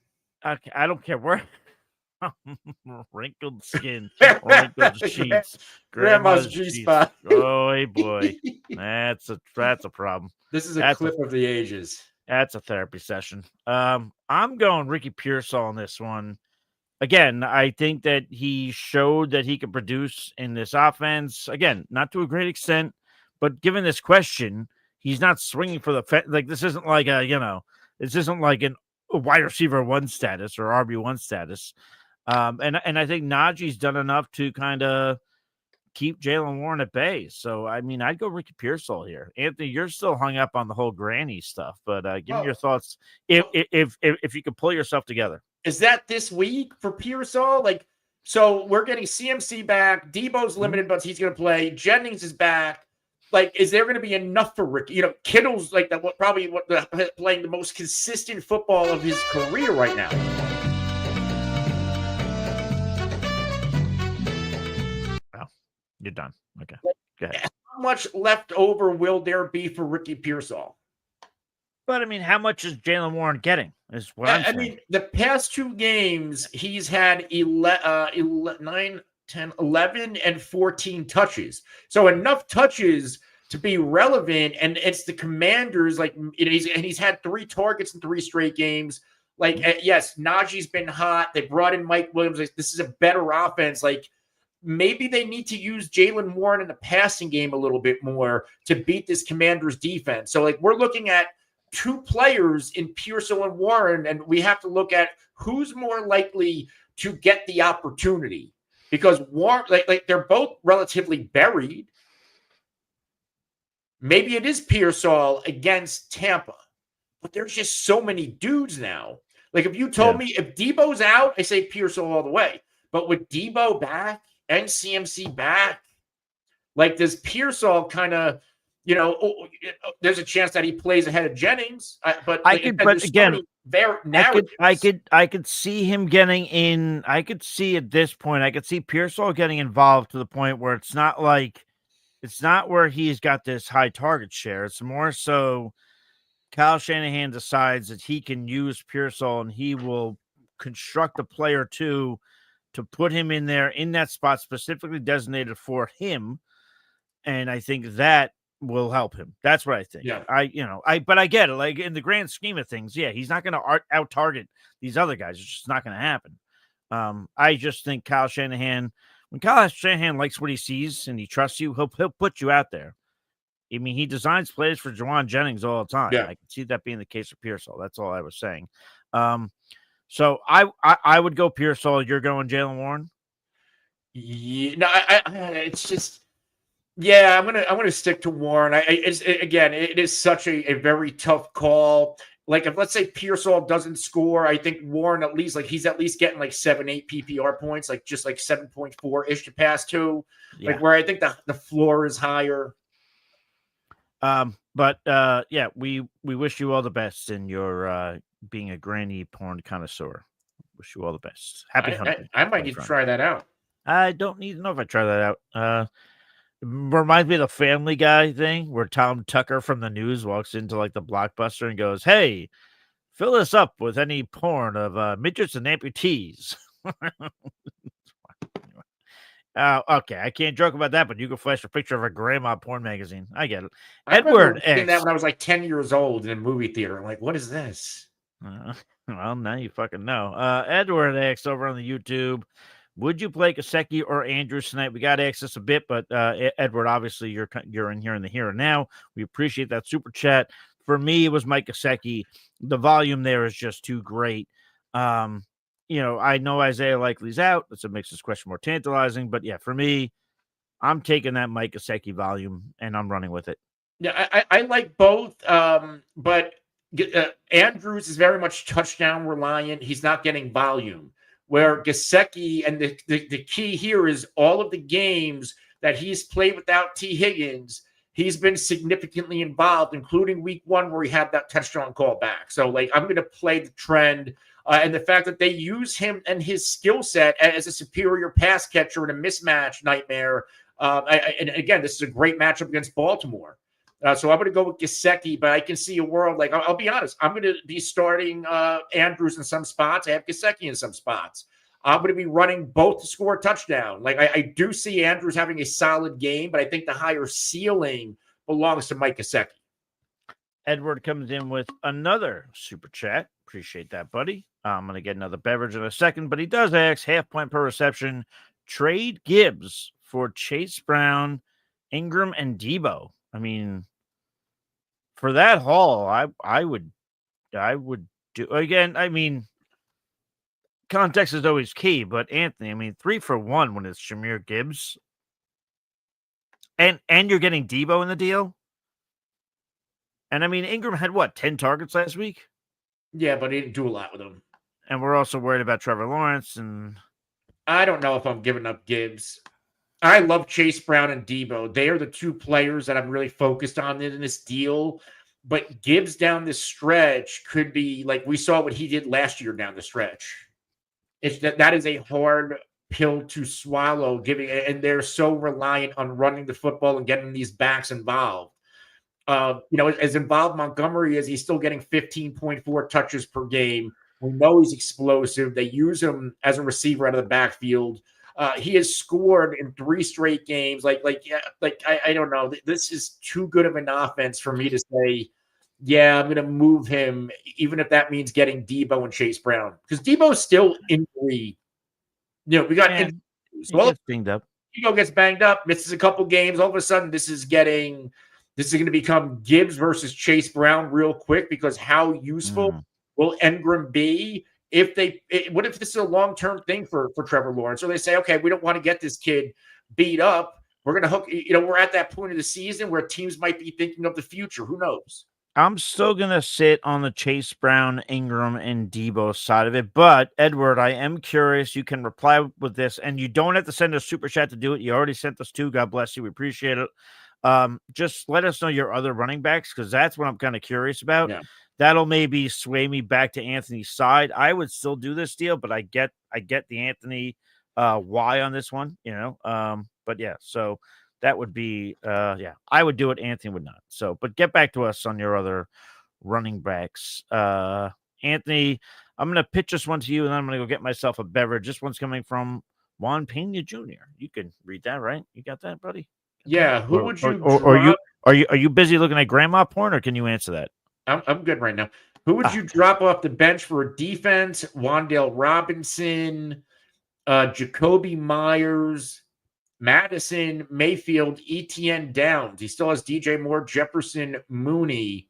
Okay, I don't care where. Wrinkled skin, wrinkled sheets, grandma's G-spot. Oh boy, that's a problem. This is a clip of the ages. That's a therapy session. I'm going Ricky Pearsall on this one. Again, I think that he showed that he could produce in this offense. Again, not to a great extent, but given this question, he's not swinging for the like. This isn't like this isn't like a wide receiver 1 status or RB1 status. And I think Najee's done enough to kind of keep Jalen Warren at bay. So, I mean, I'd go Ricky Pearsall here. Anthony, you're still hung up on the whole granny stuff, but give me your thoughts if you could pull yourself together. Is that this week for Pearsall? Like, so we're getting CMC back. Debo's limited, but he's going to play. Jennings is back. Like, is there going to be enough for Ricky? Kittle's like that. Playing the most consistent football of his career right now. You're done. Okay. Go ahead. How much left over will there be for Ricky Pearsall? But I mean, how much is Jalen Warren getting? Is what I'm saying. I mean, the past 2 games, he's had 9, 10, 11, and 14 touches. So enough touches to be relevant. And it's the Commanders, like, he's had 3 targets in 3 straight games. Like, yes, Najee's been hot. They brought in Mike Williams. Like, this is a better offense. Like, maybe they need to use Jalen Warren in the passing game a little bit more to beat this Commanders defense. So, like, we're looking at 2 players in Pearsall and Warren, and we have to look at who's more likely to get the opportunity, because Warren, like they're both relatively buried. Maybe it is Pearsall against Tampa, but there's just so many dudes now. Like, if you told me if Debo's out, I say Pearsall all the way. But with Debo back and CMC back, like, does Pearsall kind of, there's a chance that he plays ahead of Jennings, but I could see him getting in. I could see at this point, I could see Pearsall getting involved to the point where it's not where he's got this high target share. It's more so Kyle Shanahan decides that he can use Pearsall and he will construct a play or two to put him in there in that spot specifically designated for him. And I think that will help him. That's what I think. Yeah. But I get it. Like, in the grand scheme of things, he's not going to out target these other guys. It's just not going to happen. I just think when Kyle Shanahan likes what he sees and he trusts you, he'll put you out there. I mean, he designs plays for Juwan Jennings all the time. Yeah. I can see that being the case for Pearsall. That's all I was saying. So I would go Pearsall. You're going Jalen Warren? Yeah, no, it's just, I'm gonna stick to Warren. It is such a very tough call. Like, if let's say Pearsall doesn't score, I think Warren he's at least getting like 7-8 PPR points, like just like 7.4 to pass to, like where I think the floor is higher. We wish you all the best in your being a granny porn connoisseur. Wish you all the best. Happy hunting. I might need to try that out. I don't need to know if I try that out. Reminds me of the Family Guy thing where Tom Tucker from the news walks into like the Blockbuster and goes, "Hey, fill this up with any porn of midgets and amputees." Okay, I can't joke about that, but you can flash a picture of a grandma porn magazine. I get it. Edward X. That when I was like 10 years old in a movie theater. I'm like, what is this? Well, now you fucking know. Edward X over on the YouTube. Would you play Gesicki or Andrews tonight? We got to ask this a bit, but Edward, obviously you're in here in the here and now. We appreciate that super chat. For me, it was Mike Gesicki. The volume there is just too great. I know Isaiah Likely's out. That's what makes this question more tantalizing. But yeah, for me, I'm taking that Mike Gesicki volume and I'm running with it. Yeah, I like both, but Andrews is very much touchdown reliant. He's not getting volume. Where Gesicki, and the key here is all of the games that he's played without T. Higgins, he's been significantly involved, including week 1 where he had that touchdown call back. So, like, I'm going to play the trend. And the fact that they use him and his skill set as a superior pass catcher in a mismatch nightmare. And again, this is a great matchup against Baltimore. So I'm going to go with Gesicki, but I can see a world like I'll be honest. I'm going to be starting Andrews in some spots. I have Gesicki in some spots. I'm going to be running both to score a touchdown. Like I do see Andrews having a solid game, but I think the higher ceiling belongs to Mike Gesicki. Edward comes in with another super chat. Appreciate that, buddy. I'm going to get another beverage in a second, but he does ask 0.5 point per reception. Trade Gibbs for Chase Brown, Ingram, and Debo. I mean, for that haul, I would do again. I mean, context is always key, but Anthony, I mean, 3 for 1 when it's Jahmyr Gibbs, and you're getting Debo in the deal. And I mean, Ingram had what, 10 targets last week? Yeah, but he didn't do a lot with them. And we're also worried about Trevor Lawrence. And I don't know if I'm giving up Gibbs. I love Chase Brown and Debo. They are the 2 players that I'm really focused on in this deal. But Gibbs down the stretch could be like we saw what he did last year down the stretch. It's that is a hard pill to swallow. And they're so reliant on running the football and getting these backs involved. As involved Montgomery is, he's still getting 15.4 touches per game. We know he's explosive. They use him as a receiver out of the backfield. He has scored in 3 straight games. I don't know. This is too good of an offense for me to say, yeah, I'm going to move him, even if that means getting Debo and Chase Brown. Because Debo's still injury. We got gets banged up. Debo gets banged up, misses a couple games. All of a sudden, this is going to become Gibbs versus Chase Brown real quick, because how useful will Ingram be what if this is a long-term thing for Trevor Lawrence? Or they say, okay, we don't want to get this kid beat up. We're going to hook, we're at that point of the season where teams might be thinking of the future. Who knows? I'm still going to sit on the Chase Brown, Ingram, and Debo side of it. But, Edward, I am curious. You can reply with this, and you don't have to send a super chat to do it. You already sent us 2. God bless you. We appreciate it. Just let us know your other running backs, because that's what I'm kind of curious about. Yeah. That'll maybe sway me back to Anthony's side. I would still do this deal, but I get the Anthony why on this one, but yeah, so that would be I would do it. Anthony would not. So, but get back to us on your other running backs. Anthony, I'm going to pitch this one to you, and then I'm going to go get myself a beverage. This one's coming from Juan Pena Jr. You can read that, right? You got that, buddy? Yeah. Who would you are you busy looking at grandma porn, or can you answer that? I'm good right now. Who would you drop off the bench for a defense? Wan'Dale Robinson, Jacoby Myers, Madison, Mayfield, Etienne Downs. He still has DJ Moore, Jefferson, Mooney,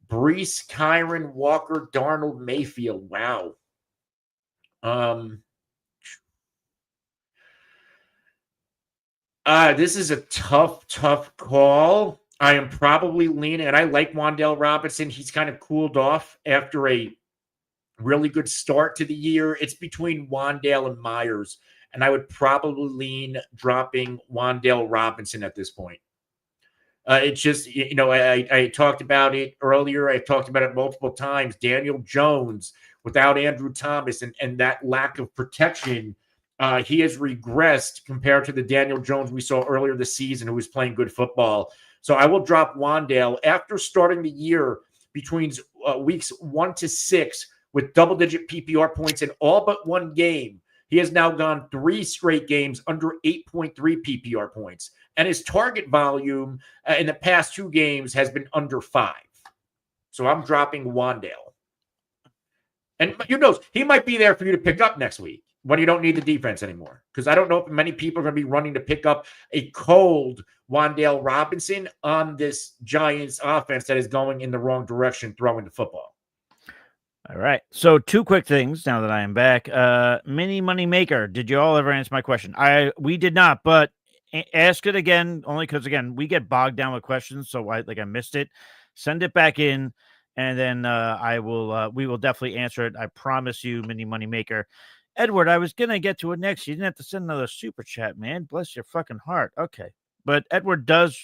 Brees, Kyron, Walker, Darnold, Mayfield. Wow. This is a tough call. I am probably leaning, and I like Wan'Dale Robinson. He's kind of cooled off after a really good start to the year. It's between Wan'Dale and Myers, and I would probably lean dropping Wan'Dale Robinson at this point. It's just, I talked about it earlier. I've talked about it multiple times. Daniel Jones without Andrew Thomas and that lack of protection, he has regressed compared to the Daniel Jones we saw earlier this season, who was playing good football. So I will drop Wan'Dale after starting the year between weeks 1 to 6 with double-digit PPR points in all but one game. He has now gone 3 straight games under 8.3 PPR points. And his target volume in the past 2 games has been under 5. So I'm dropping Wan'Dale. And he might be there for you to pick up next week when you don't need the defense anymore. Because I don't know if many people are going to be running to pick up a cold Wan'Dale Robinson on this Giants offense that is going in the wrong direction throwing the football. All right. So 2 quick things now that I am back. Mini Money Maker. Did you all ever answer my question? We did not, but ask it again, only because again we get bogged down with questions, so I missed it. Send it back in, and then we will definitely answer it. I promise you, Mini Money Maker. Edward, I was gonna get to it next. You didn't have to send another super chat, man. Bless your fucking heart. Okay. But Edward does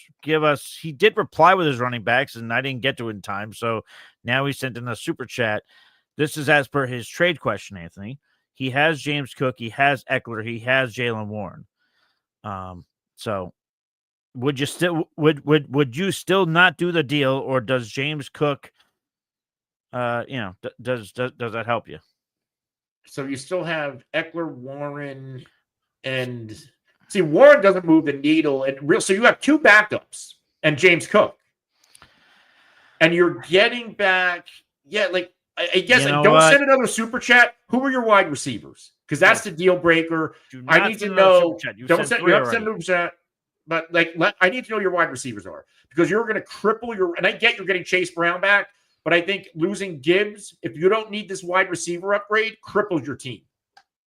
he did reply with his running backs, and I didn't get to it in time. So now he sent in a super chat. This is as per his trade question, Anthony. He has James Cook, he has Eckler, he has Jalen Warren. So would you still not do the deal, or does James Cook does that help you? So you still have Eckler, Warren, and see, Warren doesn't move the needle. And so you have two backups and James Cook. And you're getting back, I guess don't send another super chat. Who are your wide receivers? Because that's the deal breaker. I need to know. Don't send a super chat. But I need to know your wide receivers are, because you're going to cripple your. And I get you're getting Chase Brown back, but I think losing Gibbs, if you don't need this wide receiver upgrade, cripples your team.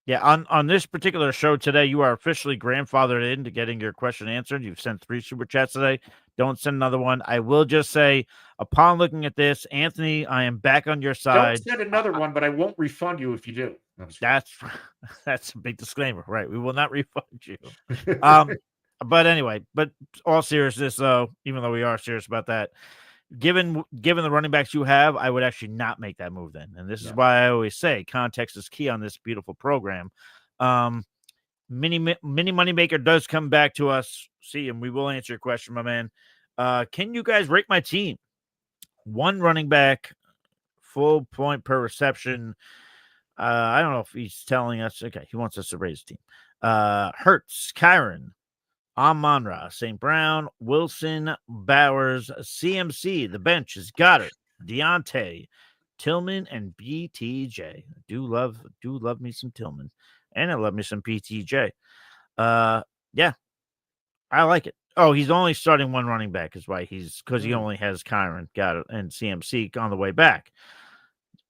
Yeah, on this particular show today, you are officially grandfathered into getting your question answered. You've sent 3 super chats today. Don't send another one. I will just say, upon looking at this, Anthony, I am back on your side. Don't send another one, but I won't refund you if you do. That's a big disclaimer, right? We will not refund you. But anyway, all seriousness, though, even though we are serious about that, given the running backs you have, I would actually not make that move then. And this is why I always say context is key on this beautiful program. Mini Moneymaker does come back to us. See, and we will answer your question, my man. Can you guys rate my team? 1 running back, full point per reception. I don't know if he's telling us. Okay, he wants us to rate his team. Hurts, Kyron, Amon-Ra, St. Brown, Wilson, Bowers, CMC. The bench is Goddard, Deontay, Tillman, and BTJ. Do love me some Tillman, and I love me some BTJ. Yeah, I like it. Oh, he's only starting 1 running back is why because he only has Kyron, Goddard, and CMC on the way back.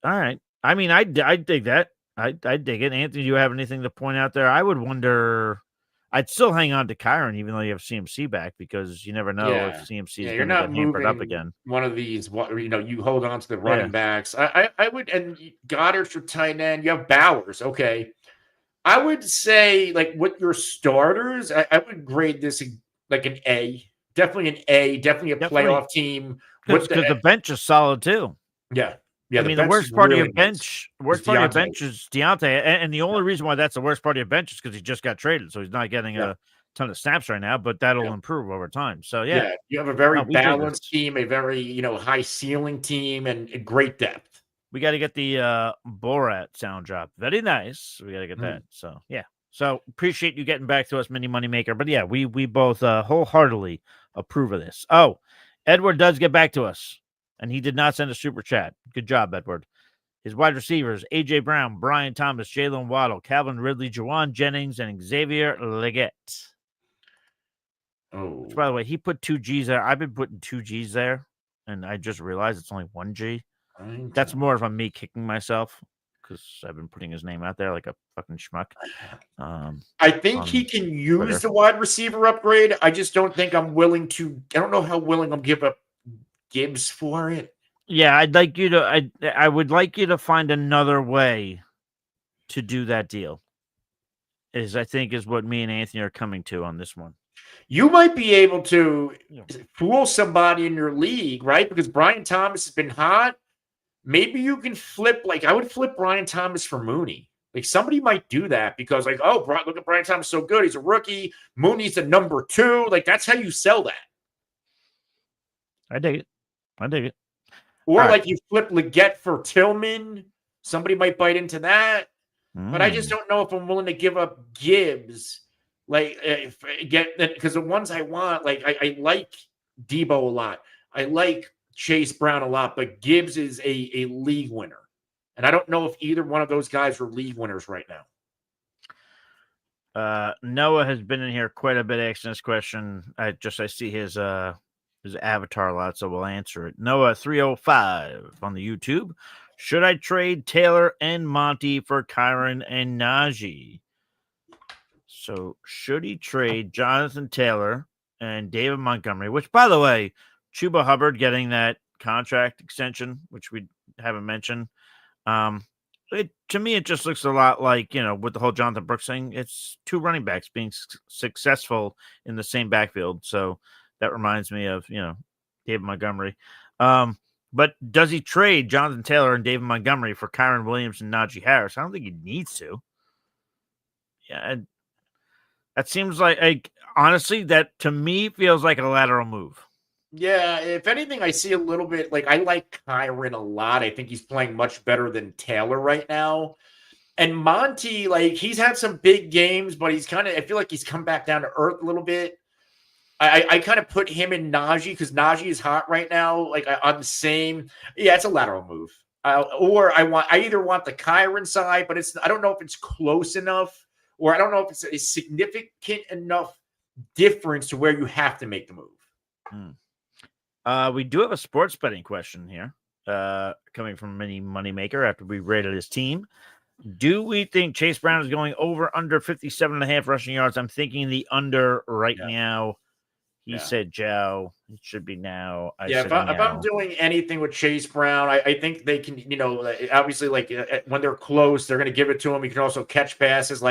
All right. I mean, I dig that. I dig it. Anthony, do you have anything to point out there? I would wonder. I'd still hang on to Kyron even though you have CMC back, because you never know if CMC is going to get hampered up again. One of these, you hold on to the running backs. I would, and Goddard's your tight end. You have Bowers. Okay. I would say, with your starters, I would grade this like an A. Definitely an A. Definitely a playoff team. Because the bench is solid too. Yeah. Yeah, I mean, the worst part of your bench, is Deontay, and the only reason why that's the worst part of your bench is because he just got traded, so he's not getting a ton of snaps right now. But that'll improve over time. So you have a very balanced team, a very high ceiling team, and great depth. We got to get the Borat sound drop. Very nice. We got to get that. So so appreciate you getting back to us, Mini Moneymaker. But yeah, we both wholeheartedly approve of this. Oh, Edward does get back to us. And he did not send a super chat. Good job, Edward. His wide receivers, A.J. Brown, Brian Thomas, Jalen Waddle, Calvin Ridley, Juwan Jennings, and Xavier Leggett. Oh. Which, by the way, he put 2 G's there. I've been putting 2 G's there, and I just realized it's only 1 G. That's more of me kicking myself, because I've been putting his name out there like a fucking schmuck. I think he can use the wide receiver upgrade. I just don't think I'm willing to. I don't know how willing I'll give up Gibbs for it. Yeah, I'd like you to. I would like you to find another way to do that deal. I think is what me and Anthony are coming to on this one. You might be able to fool somebody in your league, right? Because Brian Thomas has been hot. Maybe you can flip. I would flip Brian Thomas for Mooney. Somebody might do that because, look at Brian Thomas, so good. He's a rookie. Mooney's the number 2. That's how you sell that. I dig it. Or you flip Leggett for Tillman. Somebody might bite into that. But I just don't know if I'm willing to give up Gibbs. Because the ones I want, I like Debo a lot. I like Chase Brown a lot, but Gibbs is a league winner. And I don't know if either one of those guys are league winners right now. Noah has been in here quite a bit asking this question. I see his avatar a lot, so we'll answer it. Noah 305 on the YouTube. Should I trade Taylor and Monty for Kyron and Najee? So should he trade Jonathan Taylor and David Montgomery? Which, by the way, Chuba Hubbard getting that contract extension, which we haven't mentioned. To me, it just looks a lot like, with the whole Jonathan Brooks thing, it's two running backs being successful in the same backfield. So that reminds me of, David Montgomery. But does he trade Jonathan Taylor and David Montgomery for Kyron Williams and Najee Harris? I don't think he needs to. Yeah, that seems like honestly, that to me feels like a lateral move. Yeah, if anything, I see a little bit I like Kyron a lot. I think he's playing much better than Taylor right now. And Monty, he's had some big games, but I feel like he's come back down to earth a little bit. I kind of put him in Najee because Najee is hot right now. On the same, yeah, it's a lateral move. Or I either want the Kyron side, but I don't know if it's close enough, or I don't know if it's a significant enough difference to where you have to make the move. We do have a sports betting question here, coming from Mini Moneymaker after we rated his team. Do we think Chase Brown is going over under 57.5 rushing yards? I'm thinking the under right now. He said Joe. It should be now. If I'm doing anything with Chase Brown, I think they can, obviously, when they're close, they're going to give it to him. He can also catch passes,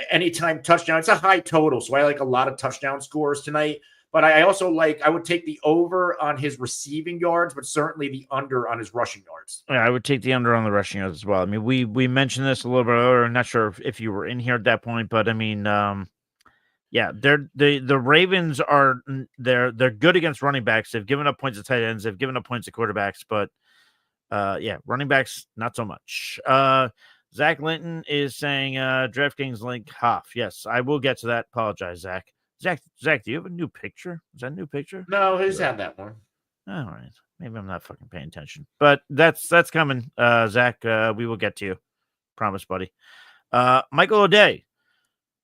anytime touchdown. It's a high total, so I like a lot of touchdown scores tonight. But I also I would take the over on his receiving yards, but certainly the under on his rushing yards. Yeah, I would take the under on the rushing yards as well. I mean, we mentioned this a little bit earlier. I'm not sure if you were in here at that point, but I mean, yeah, the Ravens are they're good against running backs. They've given up points to tight ends. They've given up points to quarterbacks, but yeah, running backs not so much. Zach Linton is saying DraftKings link Hoff. Yes, I will get to that. Apologize, Zach. Zach, do you have a new picture? Is that a new picture? No, he's had that one. All right. Maybe I'm not fucking paying attention. But that's coming, Zach. We will get to you. Promise, buddy. Michael O'Day.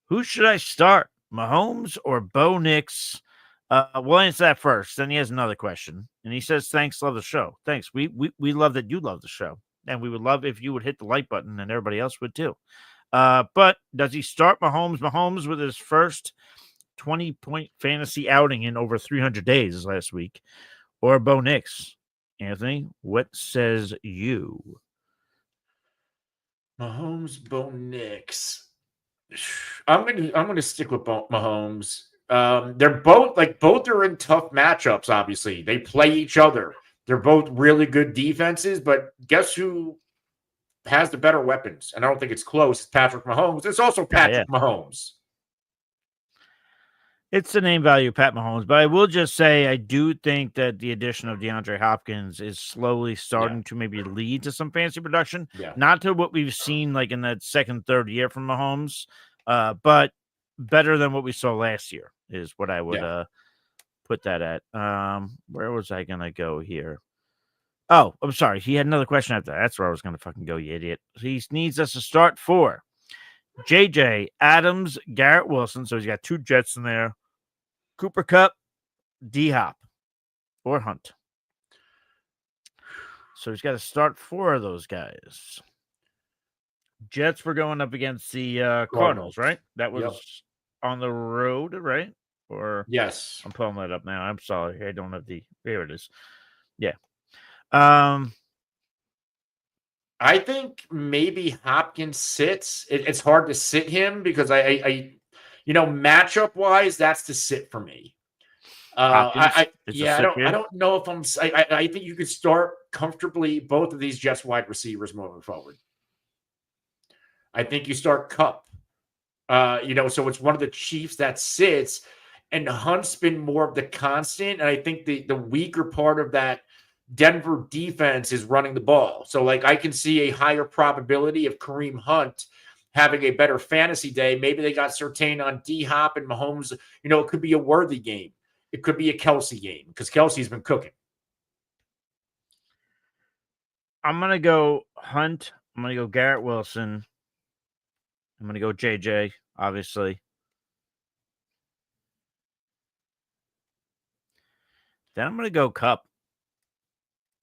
Who should I start? Mahomes or Bo Nix? We'll answer that first. Then he has another question. And he says, thanks, love the show. Thanks. We love that you love the show. And we would love if you would hit the like button, and everybody else would too. But does he start Mahomes? Mahomes with his first 20-point fantasy outing in over 300 days last week, or Bo Nix? Anthony, what says you? Mahomes, Bo Nix. I'm gonna stick with Mahomes. They're both are in tough matchups. Obviously, they play each other. They're both really good defenses, but guess who has the better weapons? And I don't think it's close. It's Patrick Mahomes. It's also Patrick Mahomes. It's the name value of Pat Mahomes, but I will just say I do think that the addition of DeAndre Hopkins is slowly starting to maybe lead to some fantasy production. Yeah. Not to what we've seen in that second, third year from Mahomes, but better than what we saw last year is what I would put that at. Where was I going to go here? Oh, I'm sorry. He had another question after that. That's where I was going to fucking go, you idiot. He needs us to start for JJ, Adams, Garrett Wilson. So he's got two Jets in there. Cooper Kupp, D-Hop, or Hunt. So he's got to start 4 of those guys. Jets were going up against the Cardinals, right? That was on the road, right? Or yes. I'm pulling that up now. I'm sorry. I don't have here it is. Yeah. I think maybe Hopkins sits. It's hard to sit him because I matchup wise, that's the sit for me. I don't know if I think you could start comfortably both of these Jets wide receivers moving forward. I think you start Kupp. So it's one of the Chiefs that sits, and Hunt's been more of the constant. And I think the weaker part of that Denver defense is running the ball. So I can see a higher probability of Kareem Hunt having a better fantasy day. Maybe they got Surtain on D-Hop and Mahomes. It could be a Worthy game. It could be a Kelsey game because Kelsey's been cooking. I'm going to go Hunt. I'm going to go Garrett Wilson. I'm going to go JJ, obviously. Then I'm going to go Kupp.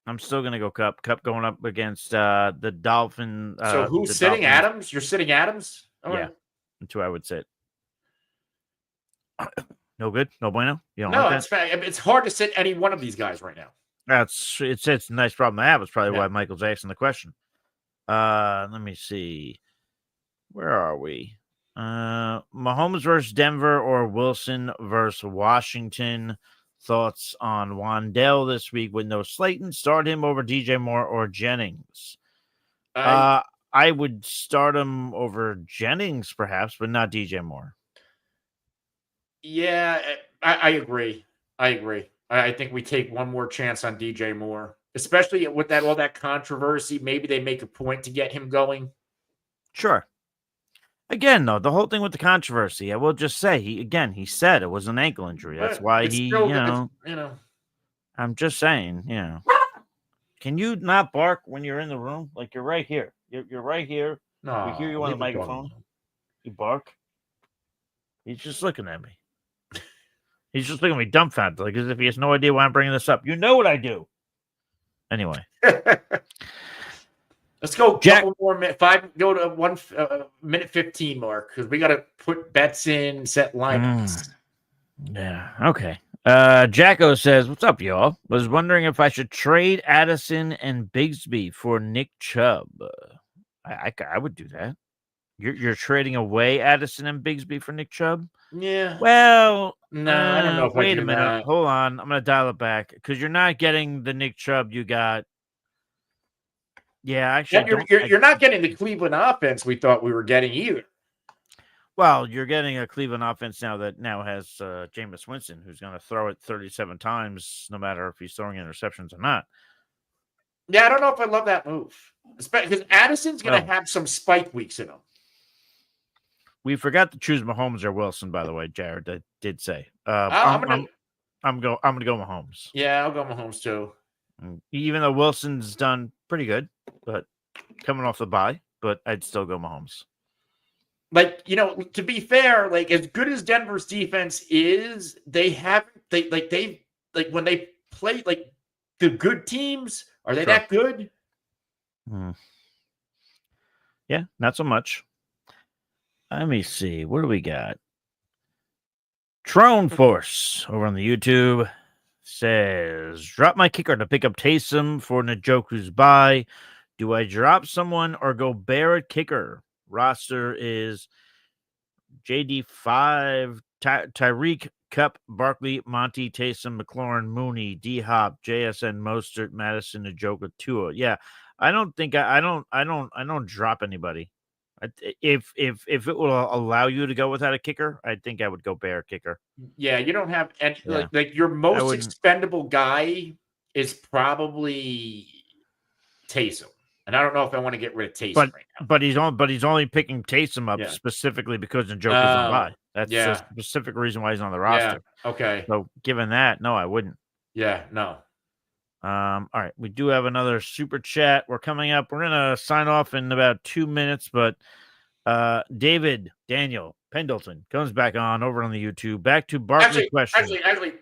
I'm still going to go Kupp. Kupp going up against the Dolphins. So who's sitting? Adams? You're sitting Adams? Yeah, that's who I would sit. No good, no bueno. You don't No, like it's that? it's hard to sit any one of these guys right now. It's a nice problem to have. It's probably Yeah. why Michael's asking the question. Let me see. Where are we? Mahomes versus Denver or Wilson versus Washington. Thoughts on Wandell this week with no Slayton? Start him over DJ Moore or Jennings. I would start him over Jennings, perhaps, but not DJ Moore. Yeah, I agree. I agree. I think we take one more chance on DJ Moore, especially with all that controversy. Maybe they make a point to get him going. Sure. Again, though, the whole thing with the controversy, I will just say he said it was an ankle injury. That's why it's he, still, you you know. I'm just saying, Can you not bark when you're in the room? Like you're right here. You're right here. No, we hear you on the microphone. You bark. He's just looking at me. He's just looking at me dumbfounded, like as if he has no idea why I'm bringing this up. You know what I do. Anyway. Let's go a couple more minutes. Go to 1 minute 15 mark because we got to put bets in, set lineups. Yeah. Okay. Jacko says, "What's up, y'all? Was wondering if I should trade Addison and Bigsby for Nick Chubb. I would do that. You're trading away Addison and Bigsby for Nick Chubb? Yeah. Well, no, I don't know. Wait a minute. Hold on. I'm gonna dial it back because you're not getting the Nick Chubb you got. Yeah, actually, you're not getting the Cleveland offense we thought we were getting either. Well, you're getting a Cleveland offense now that has Jameis Winston, who's going to throw it 37 times, no matter if he's throwing interceptions or not. Yeah, I don't know if I love that move, because Addison's going to have some spike weeks in him. We forgot to choose Mahomes or Wilson, by the way. Jared did say. I'm gonna go Mahomes. Yeah, I'll go Mahomes too. Even though Wilson's done pretty good, but coming off the bye, but I'd still go Mahomes. Like, to be fair, like as good as Denver's defense is, when they play like the good teams, are they that good? Yeah, not so much. Let me see. What do we got? Tyrone Force over on the YouTube says, drop my kicker to pick up Taysom for Njoku's bye. Do I drop someone or go Barrett kicker? Roster is JD5, Tyreek, Cup, Barkley, Monty, Taysom, McLaurin, Mooney, D-Hop, JSN, Mostert, Madison, Njoku, Tua. Yeah, I don't think I don't drop anybody. If it will allow you to go without a kicker, I think I would go Barrett kicker. Yeah, you don't have any, like your most expendable guy is probably Taysom. And I don't know if I want to get rid of Taysom right now. But he's only picking Taysom up specifically because Njoku's on bye. That's a specific reason why he's on the roster. Yeah. Okay. So given that, no, I wouldn't. Yeah, no. All right. We do have another super chat. We're coming up. We're gonna sign off in about 2 minutes, but Daniel Pendleton comes back on over on the YouTube. Back to Barkley question. Actually,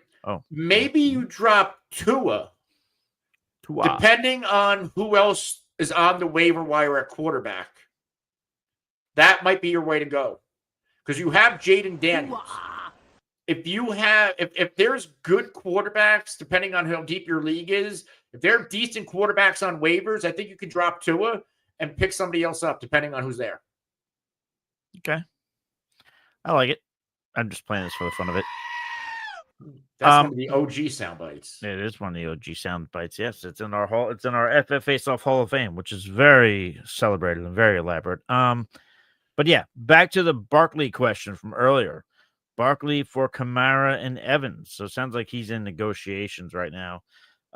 maybe you drop Tua. Depending on who else is on the waiver wire at quarterback. That might be your way to go. Because you have Jaden Daniels. If there's good quarterbacks, depending on how deep your league is, if there are decent quarterbacks on waivers, I think you could drop Tua and pick somebody else up, depending on who's there. Okay. I like it. I'm just playing this for the fun of it. That's one of the OG sound bites. It is one of the OG sound bites. Yes, it's in our FF Face-Off Hall of Fame, which is very celebrated and very elaborate. But yeah, back to the Barkley question from earlier. Barkley for Kamara and Evans. So it sounds like he's in negotiations right now.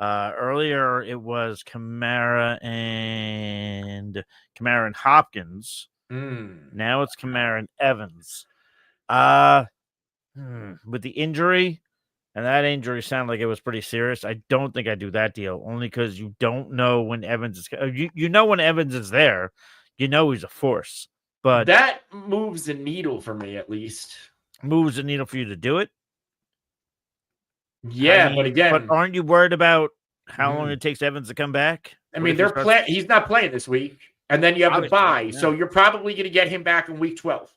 Earlier it was Kamara and Hopkins. Now it's Kamara and Evans. With the injury, and that injury sounded like it was pretty serious. I don't think I'd do that deal, only because you don't know when Evans is. You know when Evans is there, you know he's a force. But that moves the needle for me, at least. Moves the needle for you to do it. Yeah, but again, but aren't you worried about how long it takes Evans to come back? I mean, he's not playing this week, and then you have the bye, so you're probably going to get him back in week 12.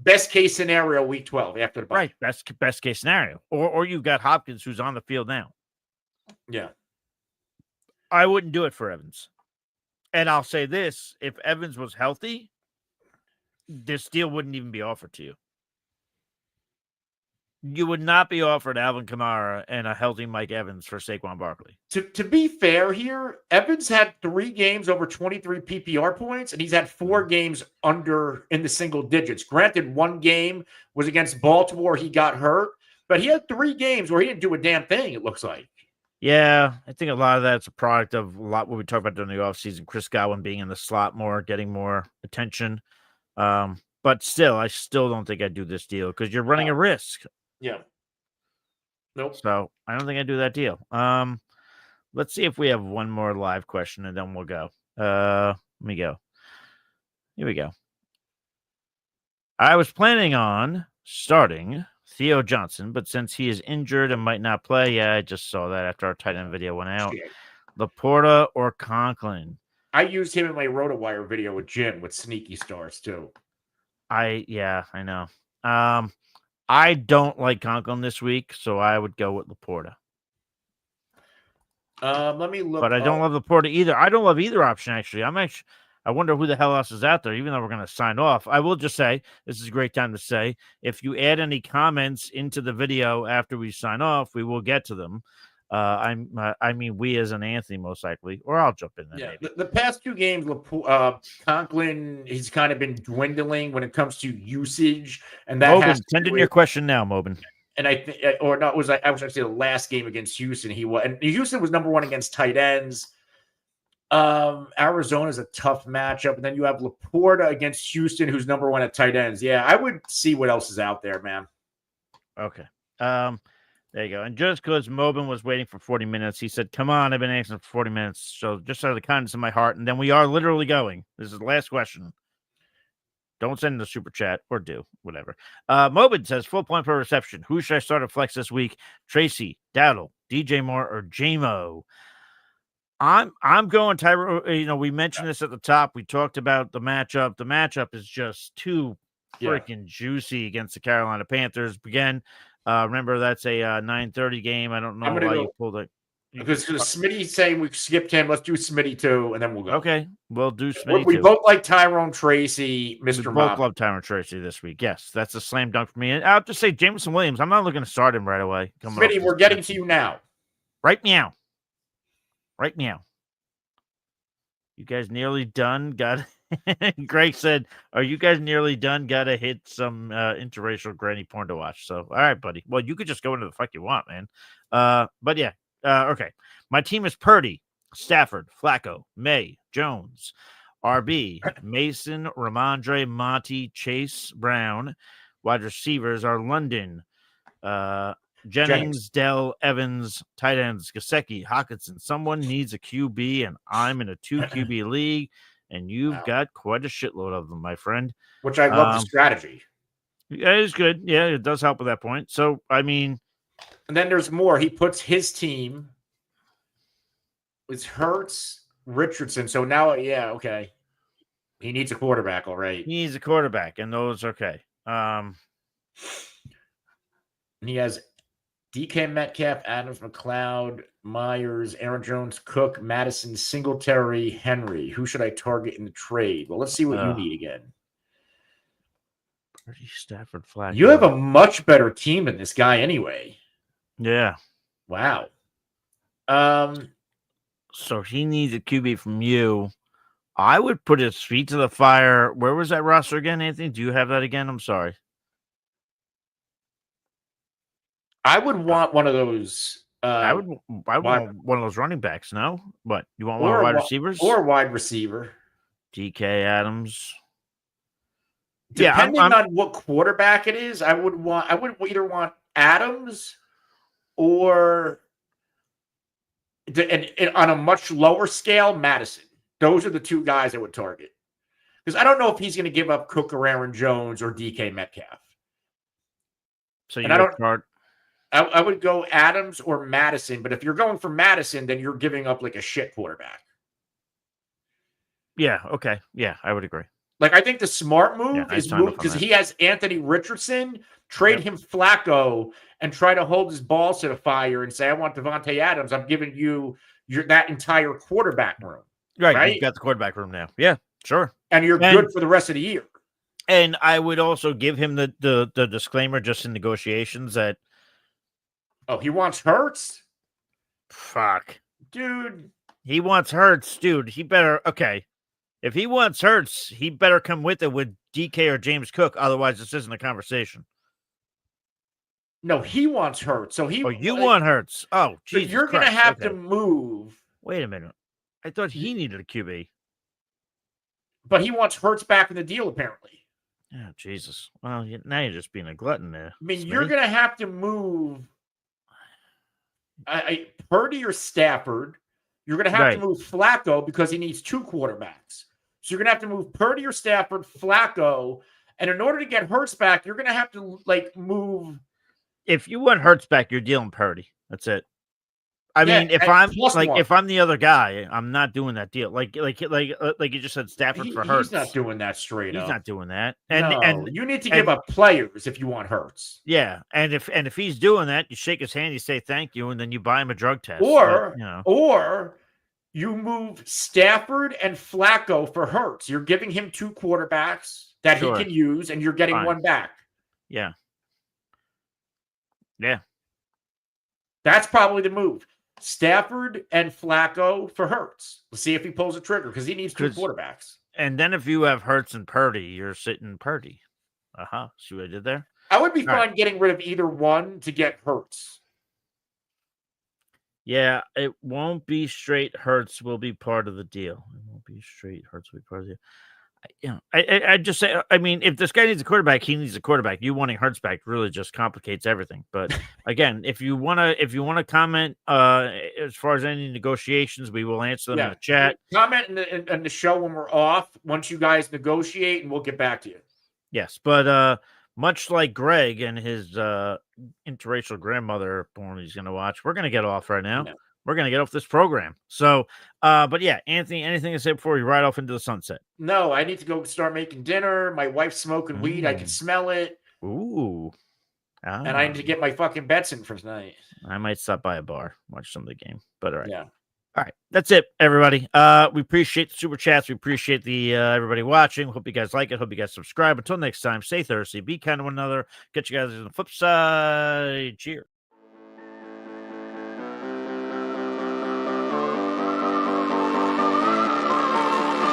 best case scenario, week 12 after the bye. Right. That's best case scenario. Or you've got Hopkins who's on the field now. Yeah. I wouldn't do it for Evans. And I'll say this, if Evans was healthy, this deal wouldn't even be offered to you. You would not be offered Alvin Kamara and a healthy Mike Evans for Saquon Barkley. To be fair here, Evans had 3 games over 23 PPR points, and he's had 4 games under in the single digits. Granted, 1 game was against Baltimore. He got hurt, but he had 3 games where he didn't do a damn thing, it looks like. Yeah, I think a lot of that's a product of a lot what we talked about during the offseason. Chris Godwin being in the slot more, getting more attention. But still, I still don't think I'd do this deal because you're running a risk. Yeah. Nope. So I don't think I'd do that deal. Let's see if we have one more live question and then we'll go. Let me go. Here we go. I was planning on starting Theo Johnson, but since he is injured and might not play, I just saw that after our tight end video went out. Shit. Laporta or Conklin? I used him in my RotoWire video with Jim with sneaky stars too. I know. I don't like Conklin this week, so I would go with Laporta. Let me look. But I don't love Laporta either. I don't love either option, actually. I wonder who the hell else is out there, even though we're going to sign off. I will just say, this is a great time to say, if you add any comments into the video after we sign off, we will get to them. I mean, we as an Anthony, most likely, or I'll jump in there. Yeah, maybe. the past 2 games, Conklin has kind of been dwindling when it comes to usage, and that Mobin, send in your question now, Mobin. And I think, or not, was I was actually the last game against Houston. And Houston was number 1 against tight ends. Arizona is a tough matchup, and then you have Laporta against Houston, who's number 1 at tight ends. Yeah, I would see what else is out there, man. Okay. There you go. And just because Mobin was waiting for 40 minutes, he said, come on, I've been asking for 40 minutes. So just out of the kindness of my heart. And then we are literally going. This is the last question. Don't send in the super chat or do whatever. Mobin says, full point per reception. Who should I start at flex this week? Tracy, Dowdle, DJ Moore, or JMO? I'm going Tyrone. We mentioned this at the top. We talked about the matchup. The matchup is just too freaking juicy against the Carolina Panthers. Again, remember that's a 9:30 game. I don't know why you pulled it. Because Smitty's saying we skipped him. Let's do Smitty too, and then we'll go. Okay, we'll do Smitty We too. both like Tyrone Tracy, Mr. We both love Tyrone Tracy this week. Yes, that's a slam dunk for me. And I'll just say Jameson Williams. I'm not looking to start him right away. Smitty, we're getting to you now. Right meow. Right meow. You guys nearly done? Greg said, are you guys nearly done? Got to hit some interracial granny porn to watch. So, all right, buddy. Well, you could just go into the fuck you want, man. But yeah. Okay. My team is Purdy, Stafford, Flacco, May, Jones, RB, Mason, Ramondre, Monty, Chase, Brown. Wide receivers are London, Jennings, Dell, Evans, tight ends, Gesicki, Hawkinson. Someone needs a QB, and I'm in a 2 QB league, and you've got quite a shitload of them, my friend. Which I love the strategy. Yeah, it's good. Yeah, it does help at that point. So, I mean. And then there's more. He puts his team with Hurts, Richardson. So now, yeah, okay. He needs a quarterback, all right. He needs a quarterback, and those okay. And he has DK Metcalf, Adams, McLeod, Myers, Aaron Jones, Cook, Madison, Singletary, Henry. Who should I target in the trade? Well, let's see what you need again. Pretty Stafford Flacco. You have a much better team than this guy anyway. Yeah. Wow. So he needs a QB from you. I would put his feet to the fire. Where was that roster again, Anthony? Do you have that again? I'm sorry. I would want one of those. I would want one of those running backs. No, but you want one of wide receivers or wide receiver? DK Adams. Depending on what quarterback it is, I would either want Adams or and on a much lower scale, Madison. Those are the 2 guys I would target. Because I don't know if he's going to give up Cook or Aaron Jones or DK Metcalf. So I would go Adams or Madison, but if you're going for Madison, then you're giving up like a shit quarterback. Yeah, okay. Yeah, I would agree. Like, I think the smart move I is signed move off on because that. he has Anthony Richardson, trade him Flacco, and try to hold his balls to the fire and say, I want Devontae Adams. I'm giving you that entire quarterback room. Right. You've got the quarterback room now. Yeah, sure. And you're good for the rest of the year. And I would also give him the disclaimer just in negotiations that. Oh, he wants Hurts? Fuck. Dude. He wants Hurts, dude. He better, okay. If he wants Hurts, he better come with it with DK or James Cook. Otherwise, this isn't a conversation. No, he wants Hurts. So he. Oh, you want Hurts? Oh, Jesus You're going to have to move. Wait a minute. I thought he needed a QB. But he wants Hurts back in the deal, apparently. Oh, Jesus. Well, now you're just being a glutton there. I mean, you're going to have to move Purdy or Stafford. You're going to have to move Flacco because he needs 2 quarterbacks. So you're going to have to move Purdy or Stafford, Flacco. And in order to get Hurts back, you're going to have to, like, move. If you want Hurts back, you're dealing Purdy. That's it. I mean, if I'm the other guy, I'm not doing that deal. Like you just said, Stafford for Hurts. He's not doing that straight up. He's not doing that. And you need to give up players if you want Hurts. Yeah, and if he's doing that, you shake his hand, you say thank you, and then you buy him a drug test. Or you move Stafford and Flacco for Hurts. You're giving him 2 quarterbacks that he can use, and you're getting one back. Yeah. Yeah. That's probably the move. Stafford and Flacco for Hurts. Let's see if he pulls a trigger because he needs 2 quarterbacks. And then if you have Hurts and Purdy, you're sitting Purdy. See what I did there? I would be fine getting rid of either one to get Hurts. Yeah, it won't be straight. Hurts will be part of the deal. It won't be straight. Hurts will be part of the deal. I just say, I mean, if this guy needs a quarterback, he needs a quarterback. You wanting Hurts back really just complicates everything. But again, if you wanna comment as far as any negotiations, we will answer them in the chat. Comment in the show when we're off. Once you guys negotiate, and we'll get back to you. Yes, but much like Greg and his interracial grandmother porn he's going to watch, we're going to get off right now. No. We're going to get off this program. So, but yeah, Anthony, anything to say before we ride off into the sunset? No, I need to go start making dinner. My wife's smoking weed. I can smell it. Ooh. And I need to get my fucking bets in for tonight. I might stop by a bar, watch some of the game. But all right. Yeah. All right. That's it, everybody. We appreciate the super chats. We appreciate the everybody watching. Hope you guys like it. Hope you guys subscribe. Until next time, stay thirsty. Be kind to one another. Catch you guys on the flip side. Cheers.